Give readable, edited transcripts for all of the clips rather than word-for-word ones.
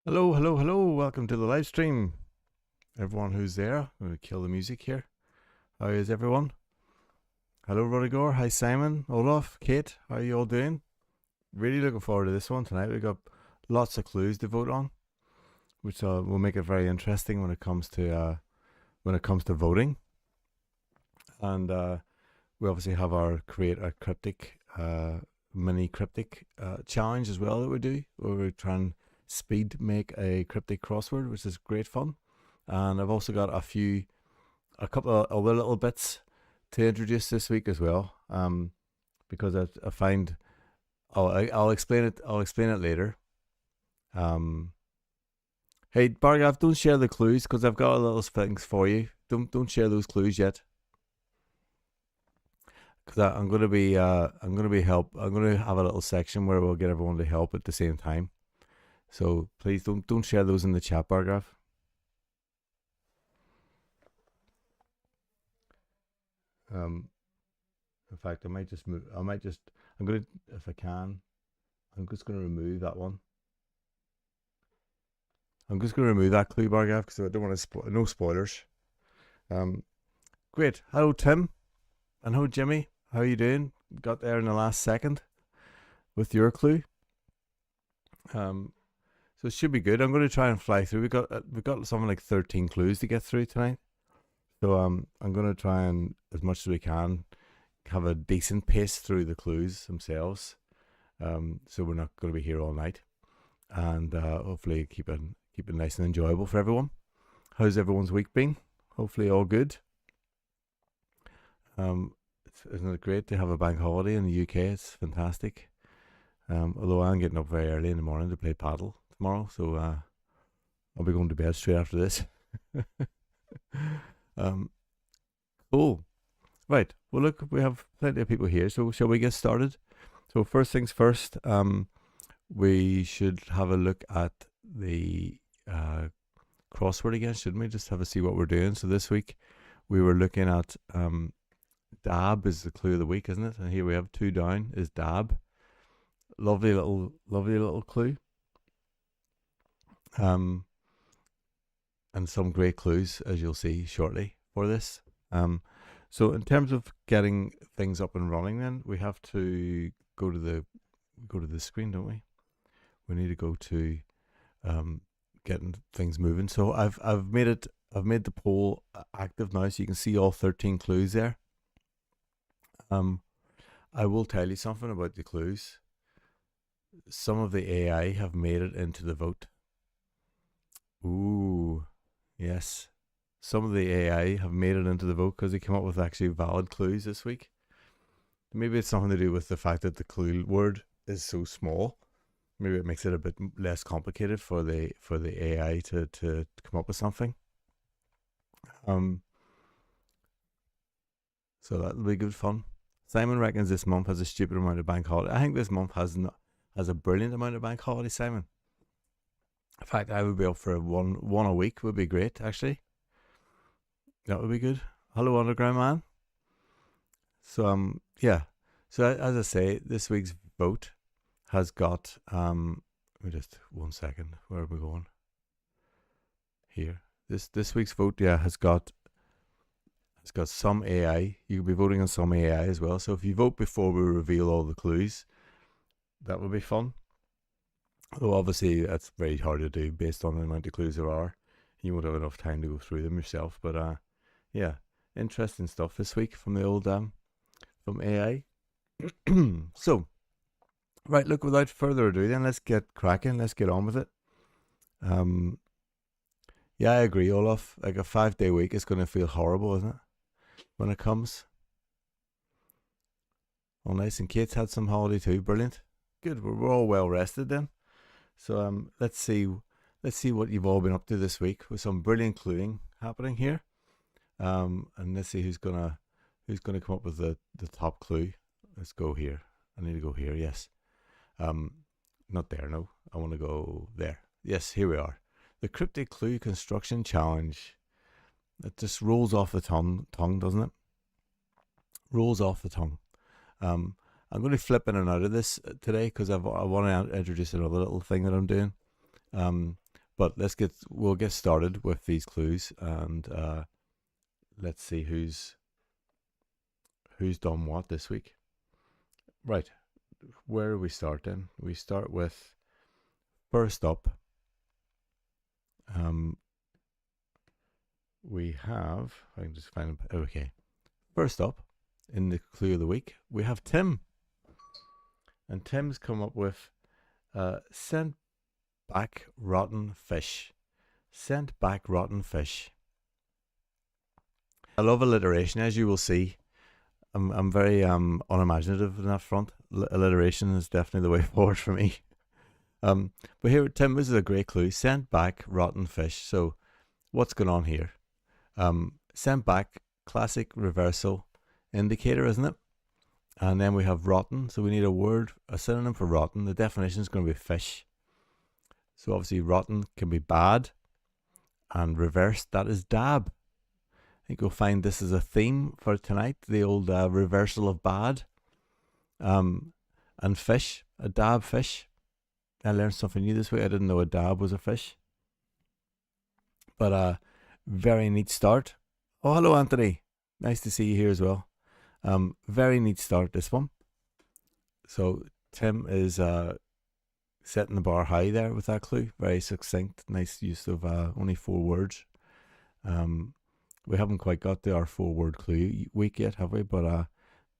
Hello, hello, hello. Welcome to the live stream. Everyone who's there, I'm going to kill the music here. How is everyone? Hello, Rodrigo. Hi, Simon, Olaf, Kate. How are you all doing? Really looking forward to this one tonight. We've got lots of clues to vote on, which will make it very interesting when it comes to voting. And we obviously have our create a cryptic mini cryptic challenge as well that we do, where we try and speed make a cryptic crossword, which is great fun. And I've also got a couple of other little bits to introduce this week as well. Because I find I'll explain it. I'll explain it later. Hey Bargav, don't share the clues because I've got a little things for you. Don't share those clues yet. Because I'm gonna be I'm gonna have a little section where we'll get everyone to help at the same time. So please don't share those in the chat, Bargav. In fact, I might just move. I'm gonna, if I can, I'm just gonna remove that one. I'm just gonna remove that clue, Bargav, because I don't want to no spoilers. Great. Hello, Tim, and hello, Jimmy. How are you doing? Got there in the last second with your clue. So it should be good. I'm going to try and fly through. We've got something like 13 clues to get through tonight. So I'm going to try and, as much as we can, have a decent pace through the clues themselves. So we're not going to be here all night, and hopefully keep it nice and enjoyable for everyone. How's everyone's week been? Hopefully all good. Isn't it great to have a bank holiday in the UK? It's fantastic. Although I'm getting up very early in the morning to play paddle tomorrow, so I'll be going to bed straight after this. Cool. Right. Well, look, we have plenty of people here, so shall we get started? So first things first, we should have a look at the crossword again, shouldn't we? Just have a see what we're doing. So this week we were looking at dab is the clue of the week, isn't it? And here we have 2 down is dab. Lovely little clue. And some great clues, as you'll see shortly for this. So in terms of getting things up and running, then we have to go to the screen, don't we? We need to go to getting things moving. So I've made the poll active now, so you can see all 13 clues there. I will tell you something about the clues. Some of the AI have made it into the vote. Ooh, yes. Some of the AI have made it into the vote because they came up with actually valid clues this week. Maybe it's something to do with the fact that the clue word is so small. Maybe it makes it a bit less complicated for the AI to come up with something. So that'll be good fun. Simon reckons this month has a stupid amount of bank holiday. I think this month has a brilliant amount of bank holiday, Simon. In fact, I would be up for one a week. Would be great, actually. That would be good. Hello, Underground Man. So yeah. So as I say, this week's vote has got let me just 1 second. Where are we going? Here. This week's vote, yeah, has got some AI. You could be voting on some AI as well. So if you vote before we reveal all the clues, that would be fun. Though obviously that's very hard to do based on the amount of clues there are. You won't have enough time to go through them yourself. But yeah, interesting stuff this week from the old from AI. So, right, look, without further ado, then let's get cracking. Let's get on with it. Yeah, I agree, Olaf. Like a 5-day week is going to feel horrible, isn't it? When it comes. Oh, nice. And Kate's had some holiday too. Brilliant. Good. We're all well rested then. So let's see what you've all been up to this week with some brilliant cluing happening here. And let's see who's gonna come up with the top clue. Let's go here. I need to go here. Yes. Not there. No. I want to go there. Yes. Here we are. The Cryptic Clue Construction Challenge. It just rolls off the tongue, doesn't it? Rolls off the tongue. I'm going to flip in and out of this today because I want to introduce another little thing that I'm doing. But we'll get started with these clues, and let's see who's done what this week. Right, where do we start then? We start with, first up, we have, I can just find, okay. First up, in the clue of the week, we have Tim. And Tim's come up with sent back rotten fish. Sent back rotten fish. I love alliteration, as you will see. I'm very unimaginative in that front. Alliteration is definitely the way forward for me. But here, Tim, this is a great clue. Sent back rotten fish. So what's going on here? Sent back, classic reversal indicator, isn't it? And then we have rotten. So we need a synonym for rotten. The definition is going to be fish. So obviously rotten can be bad. And reversed, that is dab. I think you'll find this is a theme for tonight. The old reversal of bad. And fish, a dab fish. I learned something new this week. I didn't know a dab was a fish. But very neat start. Oh, hello, Anthony. Nice to see you here as well. Very neat start, this one. So Tim is setting the bar high there with that clue. Very succinct. Nice use of only 4 words. We haven't quite got to our 4-word clue week yet, have we? But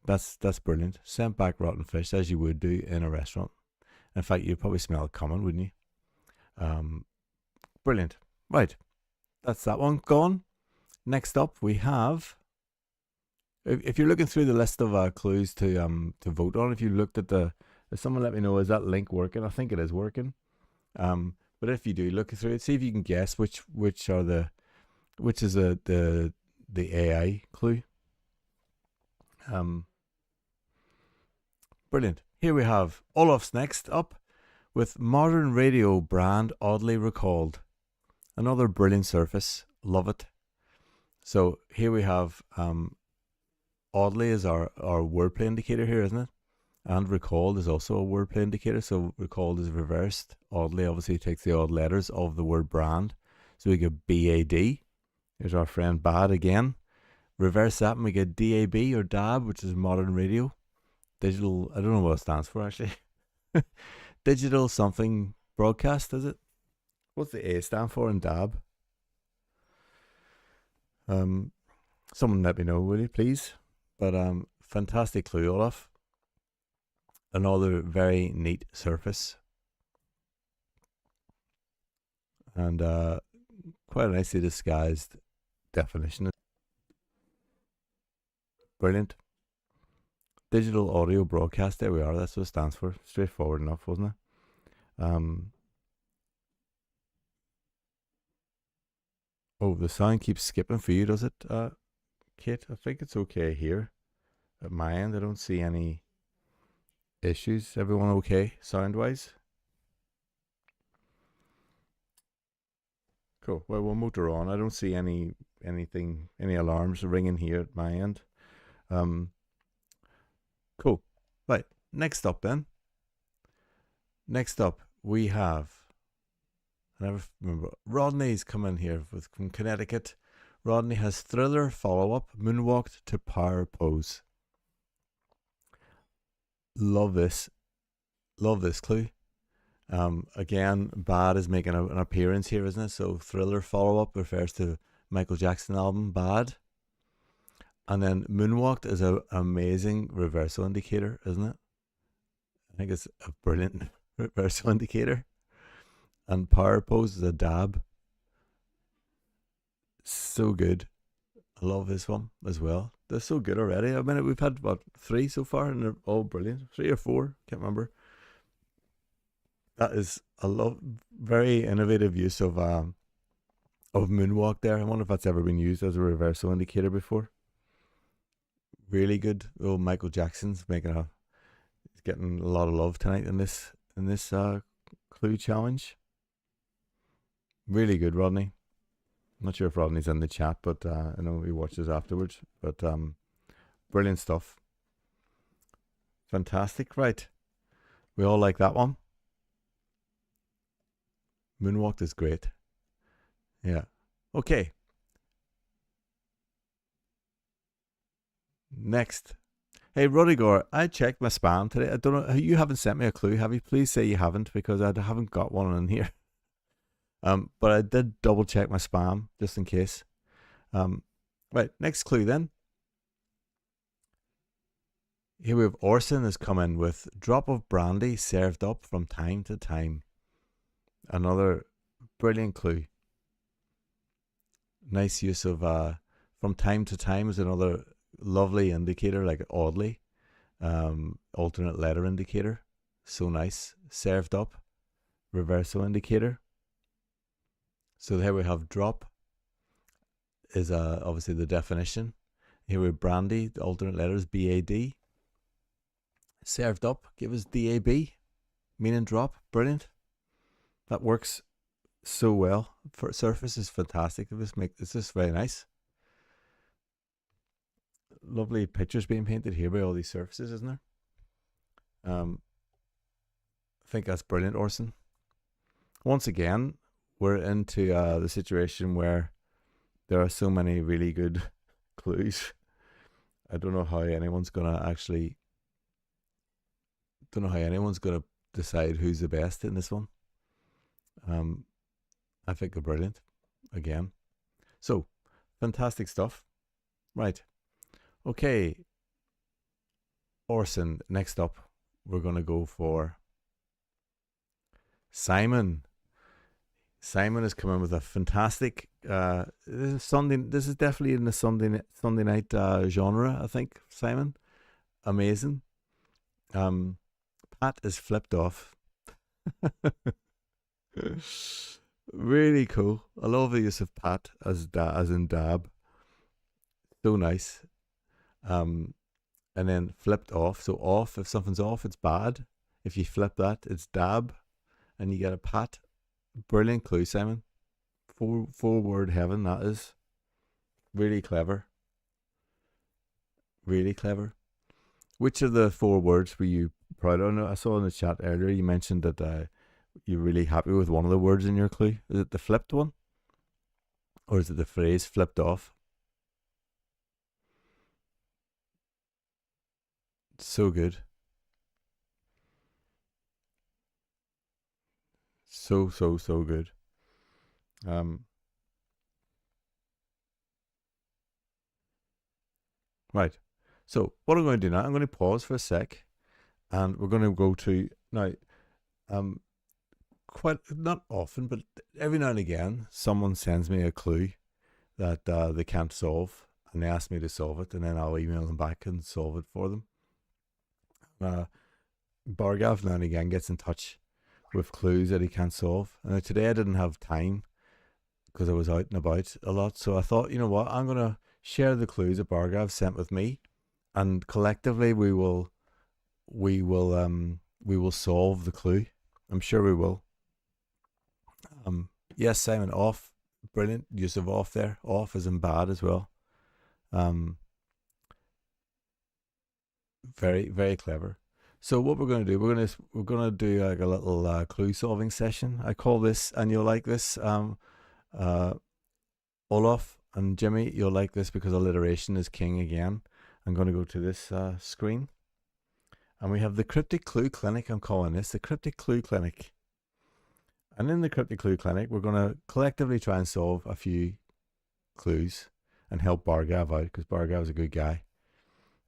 that's brilliant. Sent back rotten fish, as you would do in a restaurant. In fact, you'd probably smell it coming, wouldn't you? Brilliant. Right. That's that one gone. Next up, we have... If you're looking through the list of clues to vote on, if you looked at if someone let me know, is that link working? I think it is working. But if you do look through it, see if you can guess which is the AI clue. Brilliant. Here we have Olaf's next up with modern radio brand oddly recalled. Another brilliant surface. Love it. So here we have oddly is our wordplay indicator here, isn't it? And recalled is also a wordplay indicator. So recalled is reversed. Oddly obviously takes the odd letters of the word brand. So we get BAD. Here's our friend Bad again. Reverse that and we get DAB or DAB, which is modern radio. Digital, I don't know what it stands for actually. Digital something broadcast, is it? What's the A stand for in DAB? Someone let me know, will you please? But fantastic clue, Olaf. Another very neat surface. And quite a nicely disguised definition. Brilliant. Digital audio broadcast, there we are, that's what it stands for. Straightforward enough, wasn't it? Oh, the sound keeps skipping for you, does it, Kate? I think it's okay here. At my end, I don't see any issues. Everyone okay, sound-wise? Cool. Well, we'll motor on. I don't see any alarms ringing here at my end. Cool. Right. Next up then. Next up we have, I never remember, Rodney's coming here from Connecticut. Rodney has thriller follow-up, moonwalked to power pose. Love this clue. Again, Bad is making an appearance here, isn't it? So thriller follow-up refers to Michael Jackson album Bad. And then moonwalked is an amazing reversal indicator, isn't it? I think it's a brilliant reversal indicator. And power pose is a dab. So good. I love this one as well. They're so good already. I mean, we've had, 3 so far, and they're all brilliant. 3 or 4, can't remember. That is a very innovative use of moonwalk there. I wonder if that's ever been used as a reversal indicator before. Really good. Oh, Michael Jackson's he's getting a lot of love tonight in this clue challenge. Really good, Rodney. I'm not sure if Rodney's in the chat, but I know he watches afterwards. But brilliant stuff. Fantastic. Right. We all like that one. Moonwalked is great. Yeah. Okay. Next. Hey, Rudiger, I checked my spam today. I don't know. You haven't sent me a clue, have you? Please say you haven't, because I haven't got one in here. But I did double check my spam just in case. Right. Next clue then. Here we have Orson has come in with drop of brandy served up from time to time. Another brilliant clue. Nice use of from time to time is another lovely indicator, like oddly. Alternate letter indicator. So nice. Served up. Reversal indicator. So here we have drop is obviously the definition. Here we have brandy, the alternate letters BAD. Served up, give us DAB, meaning drop. Brilliant. That works so well. For surface is fantastic. It's just very nice. Lovely pictures being painted here by all these surfaces, isn't there? I think that's brilliant, Orson. Once again, we're into the situation where there are so many really good clues. I don't know how anyone's gonna decide who's the best in this one. I think they're brilliant again. So, fantastic stuff. Right. Okay. Orson, next up, we're going to go for Simon. Simon has come in with a fantastic. This is definitely in the Sunday night genre. I think Simon, amazing. Pat is flipped off. Really cool. I love the use of Pat as in dab. So nice. And then flipped off. So off, if something's off, it's bad. If you flip that, it's dab, and you get a pat. Brilliant clue, Simon. Four word heaven, that is. Really clever. Really clever. Which of the 4 words were you proud of? I saw in the chat earlier you mentioned that you're really happy with one of the words in your clue. Is it the flipped one? Or is it the phrase flipped off? So good. So good. Right. So what I'm going to do now, I'm going to pause for a sec, and we're going to go to now. Quite not often, but every now and again, someone sends me a clue that they can't solve, and they ask me to solve it, and then I'll email them back and solve it for them. Bargav now and again gets in touch with clues that he can't solve. And today I didn't have time because I was out and about a lot. So I thought, you know what, I'm going to share the clues that Bargav sent with me, and collectively we will solve the clue. I'm sure we will. Yes, Simon, off. Brilliant use of off there. Off is in bad as well. Very, very clever. So what we're going to do, we're going to do like a little clue solving session. I call this, and you'll like this. Olaf and Jimmy, you'll like this because alliteration is king again. I'm going to go to this screen, and we have the Cryptic Clue Clinic. I'm calling this the Cryptic Clue Clinic. And in the Cryptic Clue Clinic, we're going to collectively try and solve a few clues and help Bargav out, because Bargav is a good guy.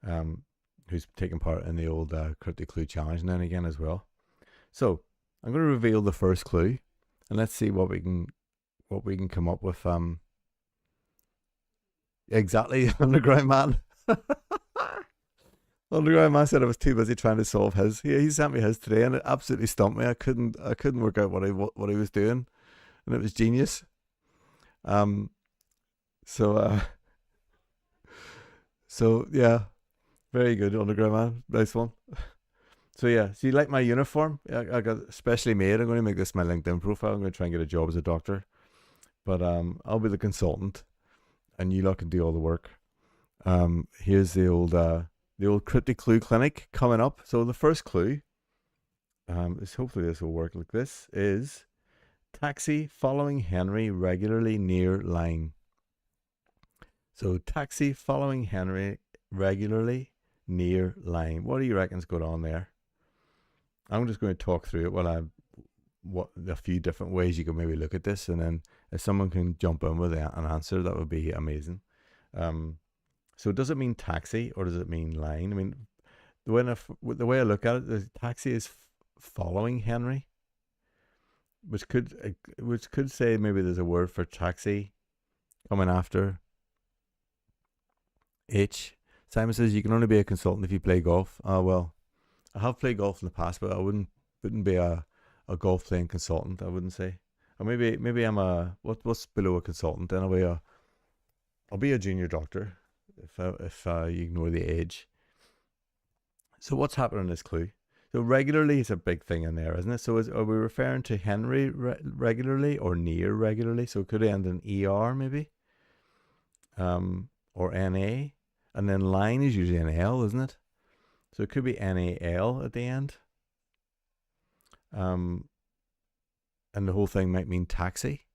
Who's taken part in the old Cryptic Clue Challenge now and again as well. So I'm going to reveal the first clue, and let's see what we can come up with. Exactly, Underground Man. Underground Man said I was too busy trying to solve his. Yeah, he sent me his today, and it absolutely stumped me. I couldn't work out what he was doing, and it was genius. So yeah. Very good, Underground Man. Nice one. So yeah, so you like my uniform? I got specially made. I'm going to make this my LinkedIn profile. I'm going to try and get a job as a doctor. But I'll be the consultant, and you lot can do all the work. Here's the old Cryptic Clue Clinic coming up. So the first clue, is hopefully this will work like this, is Taxi following Henry regularly near line. So taxi following Henry regularly near line. What do you reckon's going on there? I'm just going to talk through it while I what a few different ways you can maybe look at this, and then if someone can jump in with an answer, that would be amazing. So does it mean taxi or does it mean line? I mean, the way I look at it, the taxi is following Henry, which could say maybe there's a word for taxi coming after H. Simon says you can only be a consultant if you play golf. Well, I have played golf in the past, but I wouldn't be a golf playing consultant. I wouldn't say. Or maybe I'm a what's below a consultant. Then I'll be a junior doctor if you ignore the age. So what's happening in this clue? So regularly is a big thing in there, isn't it? So are we referring to Henry regularly or near regularly? So it could end in ER maybe, or NA, and then line is usually an L, isn't it? So it could be NAL at the end. And the whole thing might mean taxi,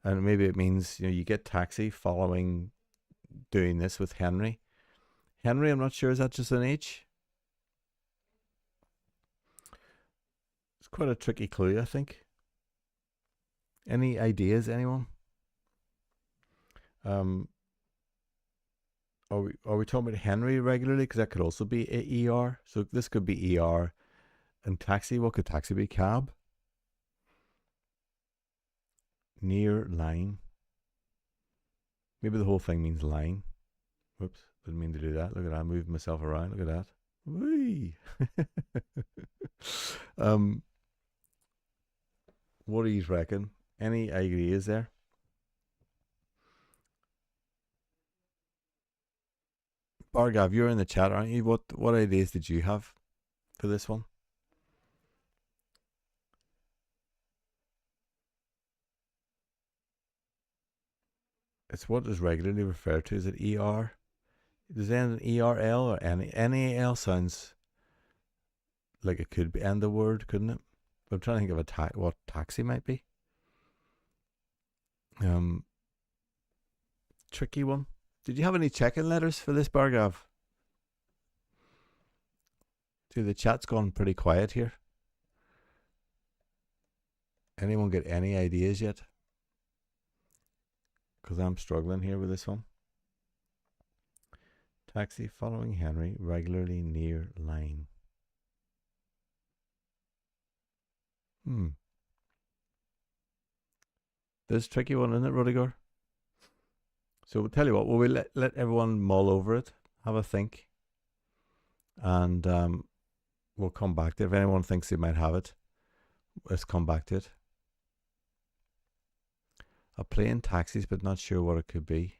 and maybe it means you get taxi following doing this with Henry. Henry, I'm not sure, is that just an H? It's quite a tricky clue, I think. Any ideas, anyone? Are we talking about Henry regularly? Because that could also be a ER. So this could be ER. And taxi, what could taxi be? Cab? Near line. Maybe the whole thing means line. Whoops, didn't mean to do that. Look at that, I'm moving myself around. Look at that. Whee! What do you reckon? Any ideas there? Bargav, you're in the chat, aren't you? What ideas did you have for this one? It's what is regularly referred to. Is it ER? Does it end in ERL or NAL? Sounds like it could be end the word, couldn't it? But I'm trying to think of what taxi might be. Tricky one. Did you have any check-in letters for this, Bargav? Dude, the chat's gone pretty quiet here. Anyone get any ideas yet? Because I'm struggling here with this one. Taxi following Henry regularly near line. This is a tricky one, isn't it, Rudiger? So we'll tell you what, we'll let everyone mull over it, have a think, and we'll come back to it. If anyone thinks they might have it, let's come back to it. A plane taxis, but not sure what it could be.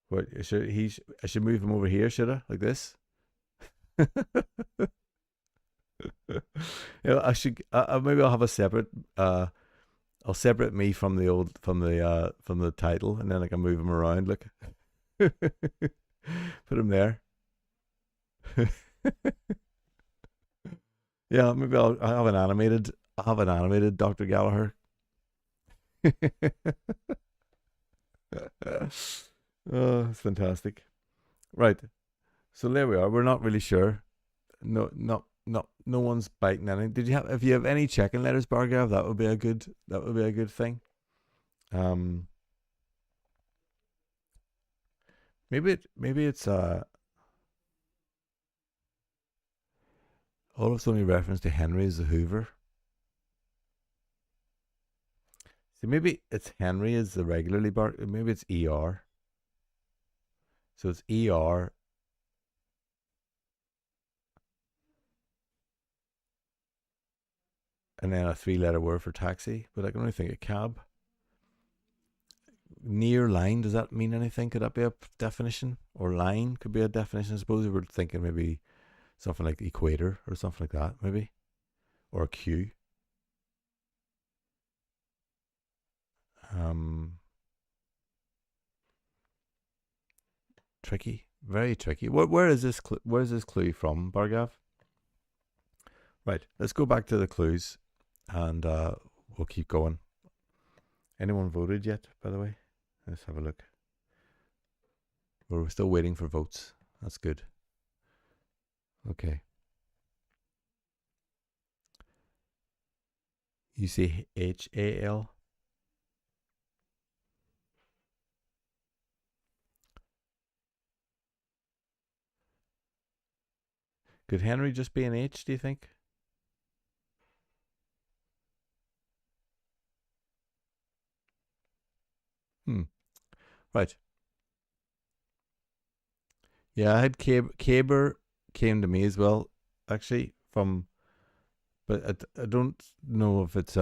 What I should move him over here, should I? Like this? I should. Maybe I'll have a separate. I'll separate me from the title, and then I can move him around. Look, put him there. Yeah, maybe I'll have an animated. I'll have an animated Dr. Gallagher. Oh, it's fantastic. Right. So there we are. We're not really sure. No one's biting anything. If you have any check-in letters, Bargav, that would be a good thing. Maybe it's all of only reference to Henry as the Hoover. So maybe it's Henry as the regularly maybe it's ER. So it's ER. And then a 3-letter word for taxi, but I can only think of cab. Near line, does that mean anything? Could that be a definition? Or line could be a definition. I suppose we were thinking maybe something like equator or something like that, maybe. Or a queue. Tricky. Very tricky. Where is this? Where's this clue from, Bargav? Right. Let's go back to the clues, and we'll keep going. Anyone voted yet? By the way, let's have a look. We're still waiting for votes. That's good. Okay. You see HAL? Could Henry just be an H, do you think? Right. Yeah, I had Caber came to me as well, actually, but I don't know if it's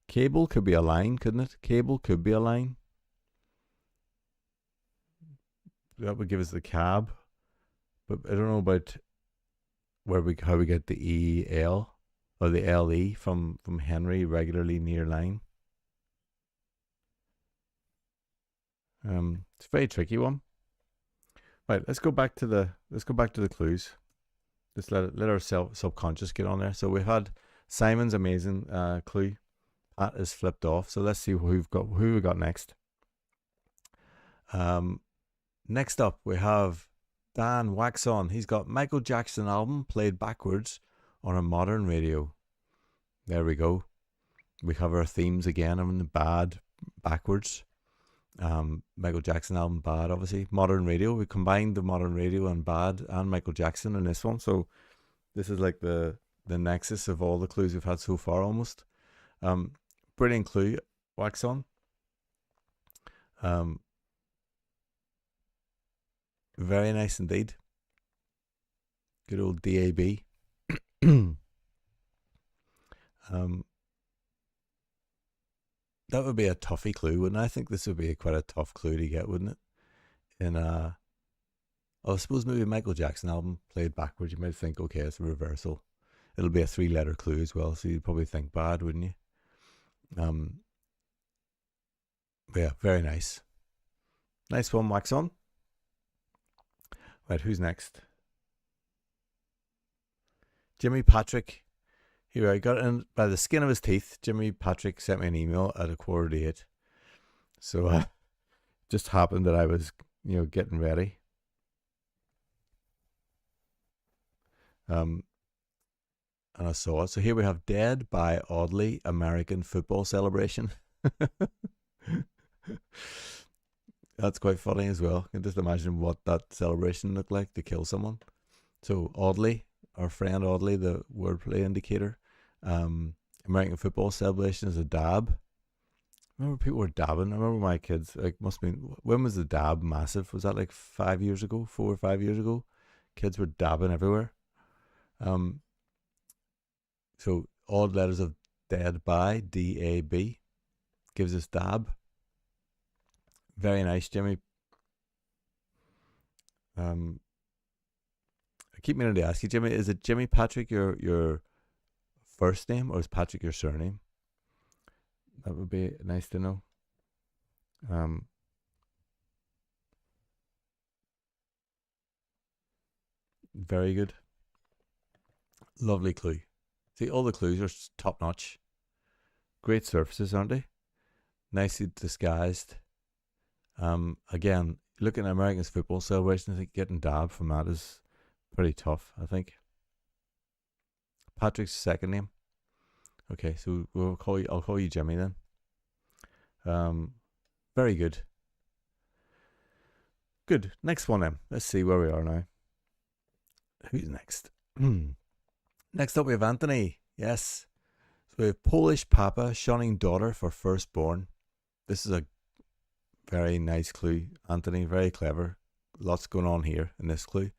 cable could be a line, couldn't it? Cable could be a line. That would give us the cab, but I don't know about how we get the EL or the LE from Henry regularly near line. It's a very tricky one. Right, let's go back to the clues. Just let our subconscious get on there. So we had Simon's amazing clue. Pat is flipped off. So let's see who we got next. Next up we have Dan Wax On. He's got Michael Jackson album played backwards on a modern radio. There we go. We have our themes again. I'm in the bad backwards. Michael Jackson album bad, obviously. Modern radio. We combined the modern radio and bad and Michael Jackson in this one. So this is like the nexus of all the clues we've had so far almost. Brilliant clue, Wax On. Very nice indeed. Good old DAB. That would be a toughie clue, wouldn't it? I think this would be quite a tough clue to get, wouldn't it? I suppose maybe Michael Jackson album played backwards. You might think, okay, it's a reversal. It'll be a 3-letter clue as well, so you'd probably think bad, wouldn't you? Yeah, very nice. Nice one, Wax On. Right, who's next? Jimmy Patrick. Here I got in by the skin of his teeth. Jimmy Patrick sent me an email at 7:45. So just happened that I was, getting ready. And I saw it. So here we have Dead by Oddly American Football Celebration. That's quite funny as well. You can just imagine what that celebration looked like to kill someone. So Oddly, our friend Oddly, the wordplay indicator. American Football Celebration is a dab. Remember people were dabbing? I remember my kids, must have been, when was the dab massive? Was that like 5 years ago, 4 or 5 years ago? Kids were dabbing everywhere. So odd letters of Dead by, DAB, gives us dab. Very nice, Jimmy. I keep meaning to ask you, Jimmy, is it Jimmy Patrick your first name, or is Patrick your surname? That would be nice to know. Very good. Lovely clue. See, all the clues are top notch. Great surfaces, aren't they? Nicely disguised. Again, looking at Americans Football Celebration, I think getting dabbed from that is pretty tough, I think. Patrick's second name. Okay, so I'll call you Jimmy then. Very good. Good. Next one then. Let's see where we are now. Who's next? Next up we have Anthony. Yes. So we have Polish Papa shunning daughter for firstborn. This is a very nice clue, Anthony. Very clever. Lots going on here in this clue.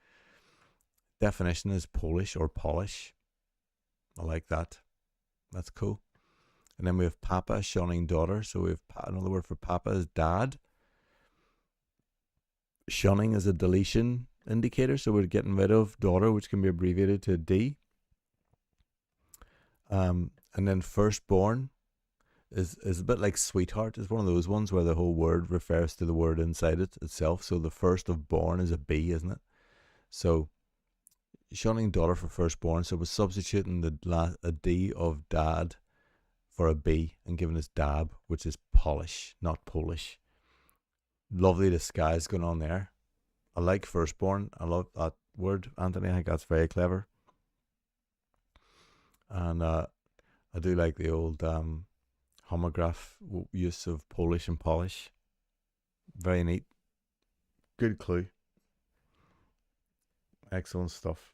Definition is Polish or Polish. I like that. That's cool. And then we have Papa shunning daughter. So we have another word for Papa is dad. Shunning is a deletion indicator. So we're getting rid of daughter, which can be abbreviated to D. And then firstborn is a bit like sweetheart. It's one of those ones where the whole word refers to the word inside it itself. So the first of born is a B, isn't it? So shunning daughter for firstborn. So we're substituting a D of dad for a B and giving us dab, which is Polish, not Polish. Lovely disguise going on there. I like firstborn. I love that word, Anthony. I think that's very clever. And I do like the old homograph use of Polish and Polish. Very neat. Good clue. Excellent stuff.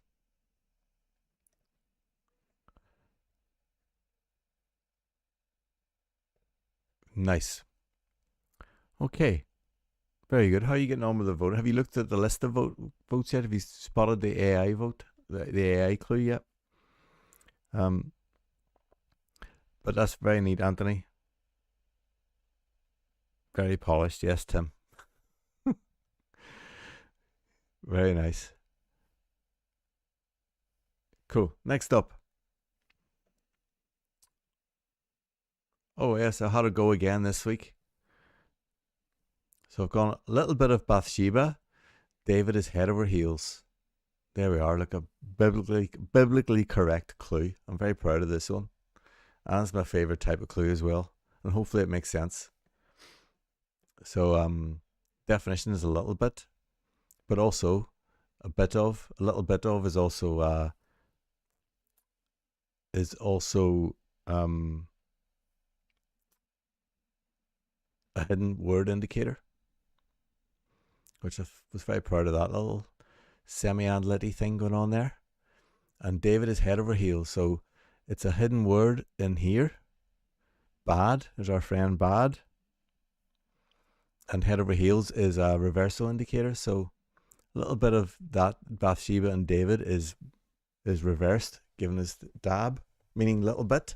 Nice. Okay. Very good. How are you getting on with the vote? Have you looked at the list of votes yet? Have you spotted the AI vote? The AI clue yet? But that's very neat, Anthony. Very polished. Yes, Tim. Very nice. Cool. Next up. Oh, yes, I had to go again this week. So I've gone a little bit of Bathsheba. David is head over heels. There we are. Like a biblically correct clue. I'm very proud of this one. And it's my favourite type of clue as well. And hopefully it makes sense. So definition is a little bit, but also a little bit of is also a hidden word indicator, which I was very proud of that little semi-analytic thing going on there. And David is head over heels, so it's a hidden word in here. Bad, there's our friend Bad. And head over heels is a reversal indicator, so a little bit of that Bathsheba and David is reversed, giving us dab, meaning little bit.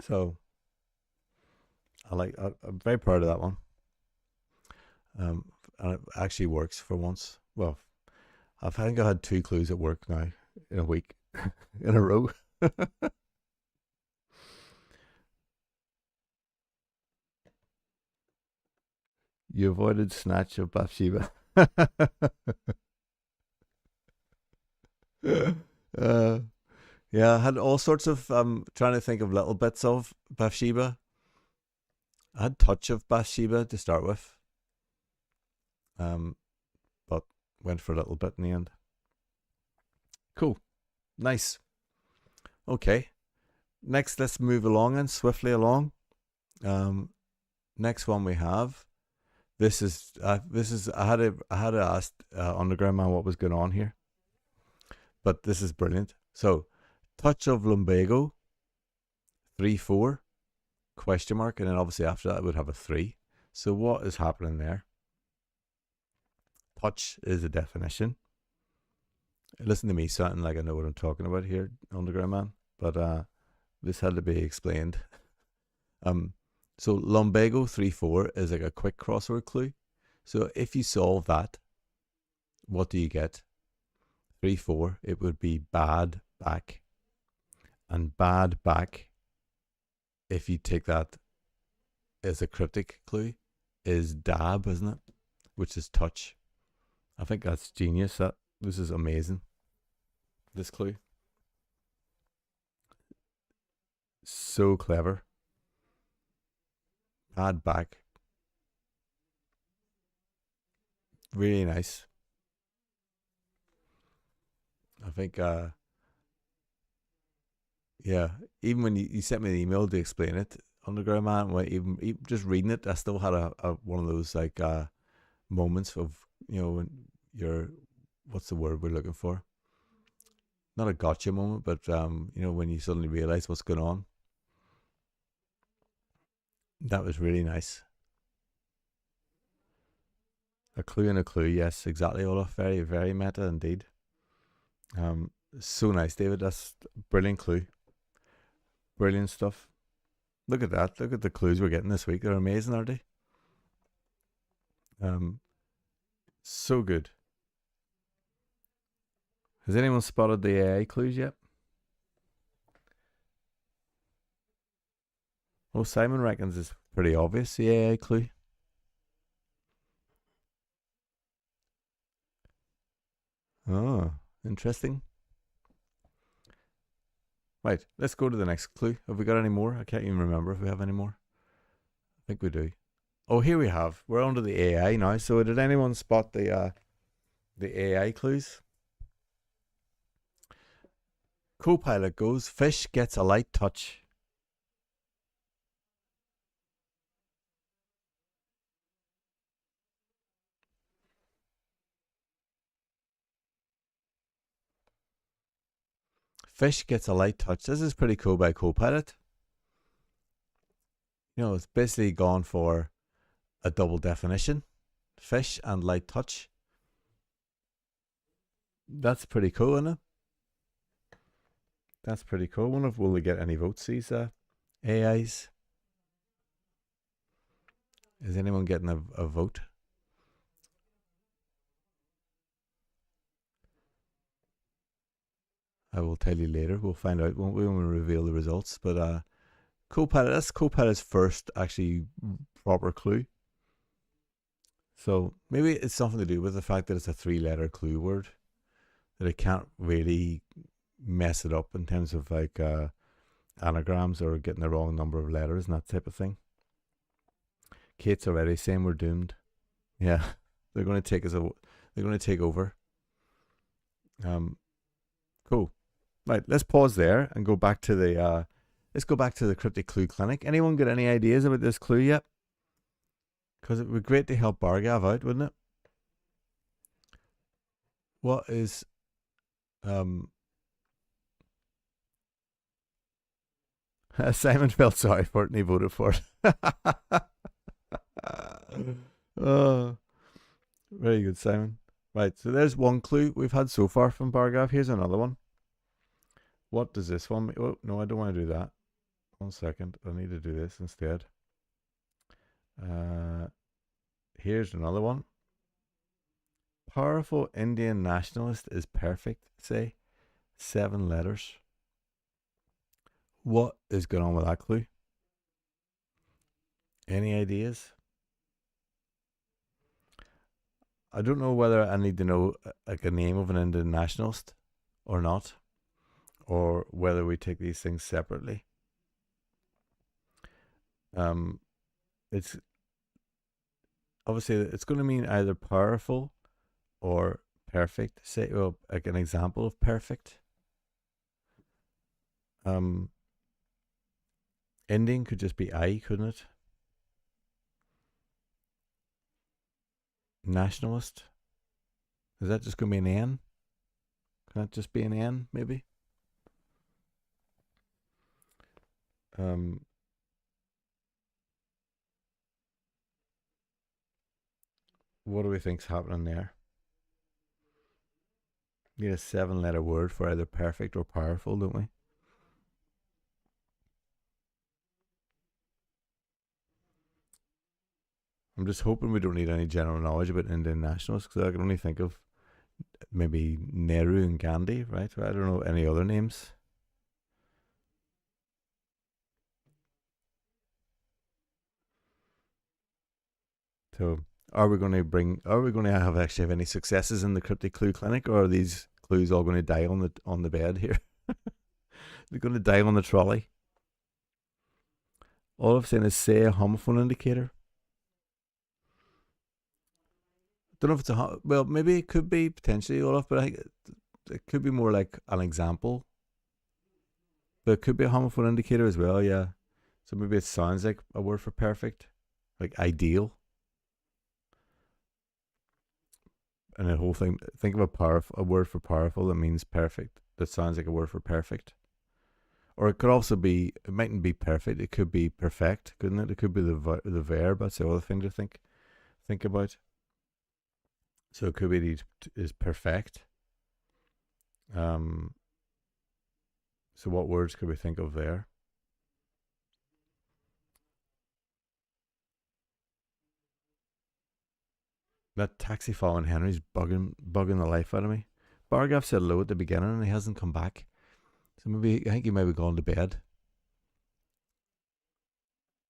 So I'm very proud of that one. And it actually works for once. Well, I think I had 2 clues at work now in a week in a row. You avoided snatch of Bathsheba. Yeah, I had all sorts of trying to think of little bits of Bathsheba. I had touch of Bathsheba to start with. But went for a little bit in the end. Cool. Nice. Okay. Next, let's move along and swiftly along. Next one we have. This is I had to ask Underground Man what was going on here, but this is brilliant. So, touch of lumbago, 3-4, question mark, and then obviously after that it would have a 3. So what is happening there? Touch is a definition. Listen to me sounding like I know what I'm talking about here, Underground Man, but this had to be explained. So lumbago 3-4 is like a quick crossword clue. So if you solve that, what do you get? 3-4, it would be bad back. And bad back, if you take that as a cryptic clue, is dab, isn't it? Which is touch. I think that's genius. This is amazing. This clue. So clever. Bad back. Really nice. I think yeah, even when you sent me the email to explain it, Underground Man, when even just reading it, I still had a one of those like moments of, when you're, what's the word we're looking for? Not a gotcha moment, but when you suddenly realize what's going on. That was really nice. A clue and a clue, yes, exactly, Olaf. Very, very meta indeed. So nice, David. That's a brilliant clue. Brilliant stuff. Look at that. Look at the clues we're getting this week. They're amazing, aren't they? So good. Has anyone spotted the AI clues yet? Well, Simon reckons it's pretty obvious, the AI clue. Oh, interesting. Right, let's go to the next clue. Have we got any more? I can't even remember if we have any more. I think we do. Oh, here we have. We're onto the AI now. So, did anyone spot the AI clues? Copilot goes, fish gets a light touch. Fish gets a light touch. This is pretty cool by Copilot. It's basically gone for a double definition, fish and light touch. That's pretty cool, isn't it? That's pretty cool. I wonder if will we get any votes, these AIs? Is anyone getting a vote? I will tell you later. We'll find out, won't we, when we reveal the results. But Copilot, that's Copilot's first actually proper clue. So maybe it's something to do with the fact that it's a 3-letter clue word, that it can't really mess it up in terms of like anagrams or getting the wrong number of letters and that type of thing. Kate's already saying we're doomed. Yeah, they're going to take us. They're going to take over. Cool. Right, let's pause there and go back to the. Let's go back to the Cryptic Clue Clinic. Anyone got any ideas about this clue yet? Because it would be great to help Bargav out, wouldn't it? What is Simon felt sorry for it and he voted for it. Oh, very good, Simon. Right, so there's one clue we've had so far from Bargav. Here's another one. What does this one mean? Oh, no, I don't want to do that. 1 second. I need to do this instead. Here's another one. Powerful Indian nationalist is perfect, say. 7 letters. What is going on with that clue? Any ideas? I don't know whether I need to know like a name of an Indian nationalist or not, or whether we take these things separately. It's obviously it's going to mean either powerful or perfect. Say, well, like an example of perfect. Ending could just be I, couldn't it? Nationalist. Is that just going to be an N? Can that just be an N, maybe? What do we think's happening there? Need a 7-letter word for either perfect or powerful, don't we? I'm just hoping we don't need any general knowledge about Indian nationalists, because I can only think of maybe Nehru and Gandhi, right? I don't know any other names. So, are we going to bring? Are we going to have any successes in the Cryptic Clue Clinic, or are these clues all going to die on the bed here? They're going to die on the trolley. All I'm saying is say a homophone indicator. Don't know if it's well, maybe it could be potentially Olaf, but I think it could be more like an example. But it could be a homophone indicator as well, yeah. So maybe it sounds like a word for perfect, like ideal. And the whole thing, think of a word for powerful that means perfect. That sounds like a word for perfect. Or it could also be, it mightn't be perfect. It could be perfect, couldn't it? It could be the verb. That's the other thing to think about. So it could be is perfect. So what words could we think of there? That taxi following Henry's bugging the life out of me. Bargav said hello at the beginning and he hasn't come back. So maybe I think he might be gone to bed.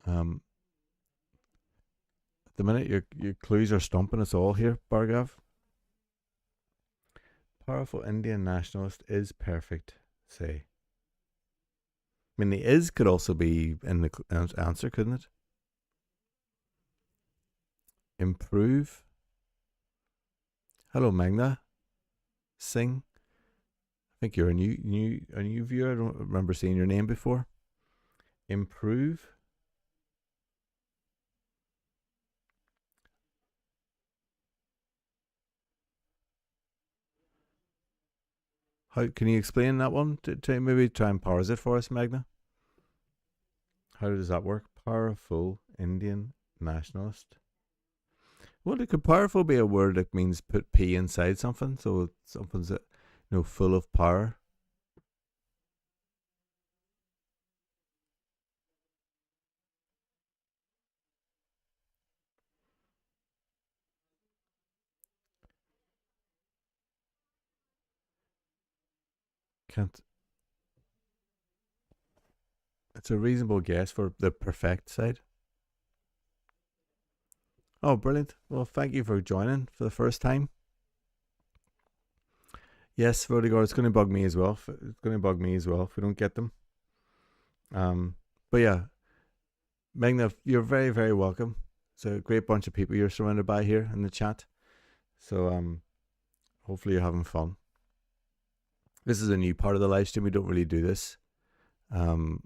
At the minute, your clues are stumping us all here, Bargav. Powerful Indian nationalist is perfect, say. I mean, the is could also be in the answer, couldn't it? Improve. Hello, Magna. Sing. I think you're a new viewer. I don't remember seeing your name before. Improve. How can you explain that one? To maybe try and parse it for us, Magna. How does that work? Powerful Indian nationalist. Well, it could powerful be a word that means put P inside something, so something's full of power. Can't. It's a reasonable guess for the perfect side. Oh, brilliant! Well, thank you for joining for the first time. Yes, Vodigor, it's going to bug me as well. It's going to bug me as well if we don't get them. But yeah, Magna, you're very, very welcome. It's a great bunch of people you're surrounded by here in the chat. So hopefully you're having fun. This is a new part of the live stream. We don't really do this. Haven't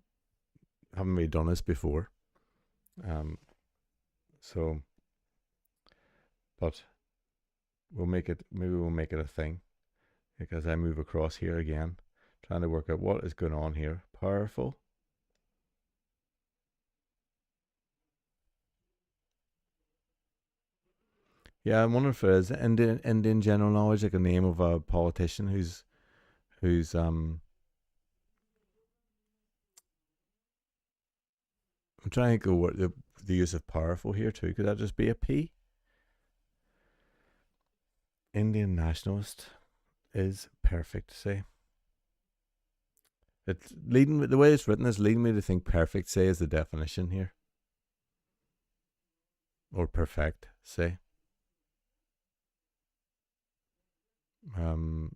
really done this before. So, but we'll make it. Maybe we'll make it a thing. Because I move across here again, trying to work out what is going on here. Powerful. Yeah, I'm wondering if it is Indian general knowledge, like a name of a politician who's I'm trying to go what the use of powerful here too. Could that just be a P? Indian nationalist is perfect. Say it's leading the way it's written is leading me to think perfect. Say is the definition here, or perfect. Say. Um,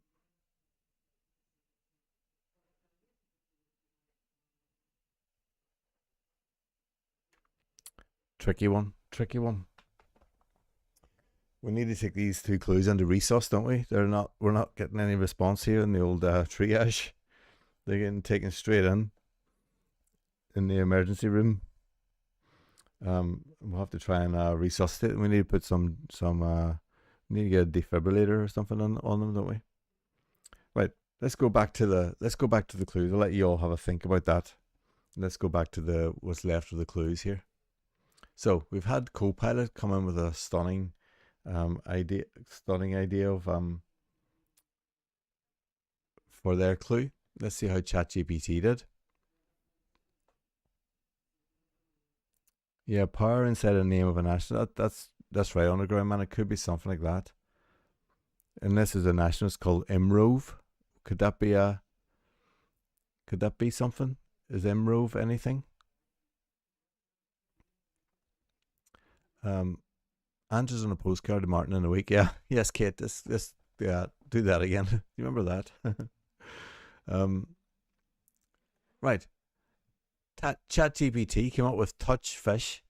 tricky one. Tricky one. We need to take these two clues into resource, don't we? We're not getting any response here in the old triage. They're getting taken straight in the emergency room. We'll have to try and resuscitate. We need to put some. We need to get a defibrillator or something on them, don't we? Right. Let's go back to the clues. I'll let you all have a think about that. Let's go back to what's left of the clues here. So we've had Copilot come in with a stunning idea of for their clue. Let's see how ChatGPT did. Yeah, power inside a name of a national. That's right, Underground Man. It could be something like that. And this is a nationalist called Imrove. Could that be something? Is Imrove anything? Answers on a postcard to Martin in a week. Yeah. Yes, Kate. This yeah, do that again. You remember that? Right. ChatGPT came up with touch fish.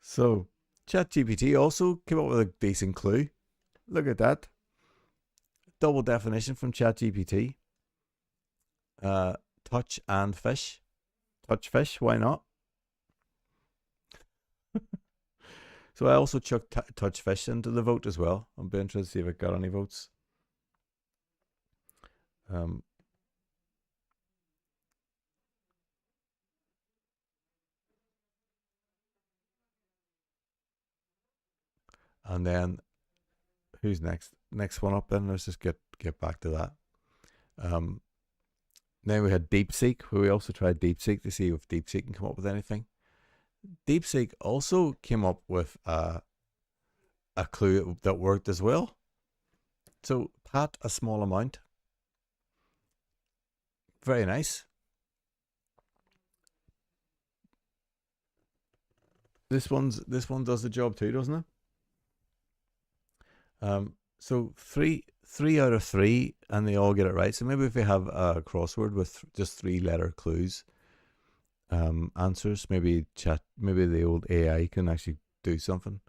So ChatGPT also came up with a decent clue. Look at that. Double definition from ChatGPT. Touch and fish. Touch fish, why not? So I also chucked touch fish into the vote as well. I'll be interested to see if it got any votes. And then who's next? Next one up then. Let's just get back to that. Then we had DeepSeek, where we also tried DeepSeek to see if DeepSeek can come up with anything. DeepSeek also came up with a clue that worked as well. So pat a small amount. Very nice. This one does the job too, doesn't it? So three out of three, and they all get it right. So maybe if we have a crossword with just three letter clues, answers, maybe the old AI can actually do something.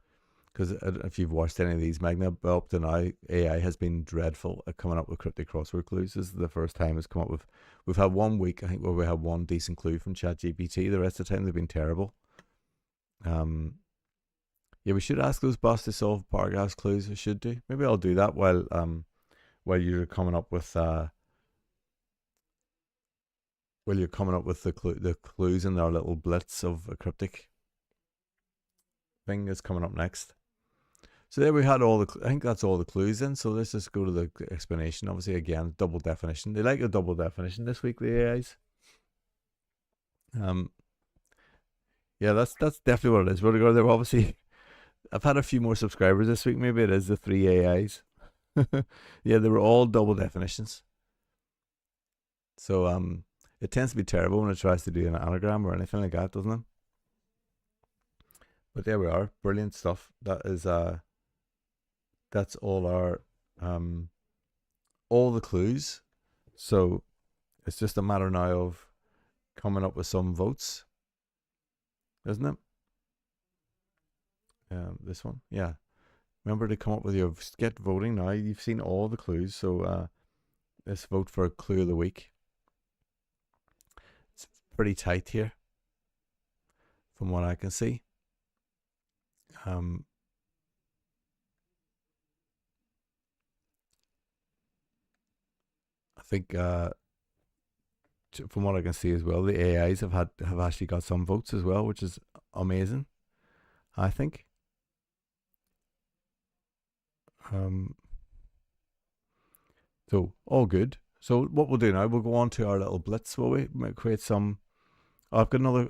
Because if you've watched any of these Magna up to now, AI has been dreadful at coming up with cryptic crossword clues. This is the first time it's come up with. We've had 1 week, I think, where we had one decent clue from ChatGPT. The rest of the time they've been terrible. Um, yeah, we should ask those bots to solve paragraphs clues. We should do. Maybe I'll do that while you're coming up with the clues in our little blitz of a cryptic thing is coming up next. So there we had I think that's all the clues in. So let's just go to the explanation. Obviously, again, double definition. They like a double definition this week, the AIs. Yeah, that's definitely what it is. They're obviously. I've had a few more subscribers this week. Maybe it is the three AIs. Yeah, they were all double definitions. So it tends to be terrible when it tries to do an anagram or anything like that, doesn't it? But there we are. Brilliant stuff. That's all the clues. So it's just a matter now of coming up with some votes, isn't it? This one, yeah. Remember to come up with your get voting now. You've seen all the clues, so let's vote for a clue of the week. It's pretty tight here, from what I can see. I think from what I can see as well, the AIs have actually got some votes as well, which is amazing. I think. So all good. So what we'll do now, we'll go on to our little blitz. Will we might create some? Oh, I've got another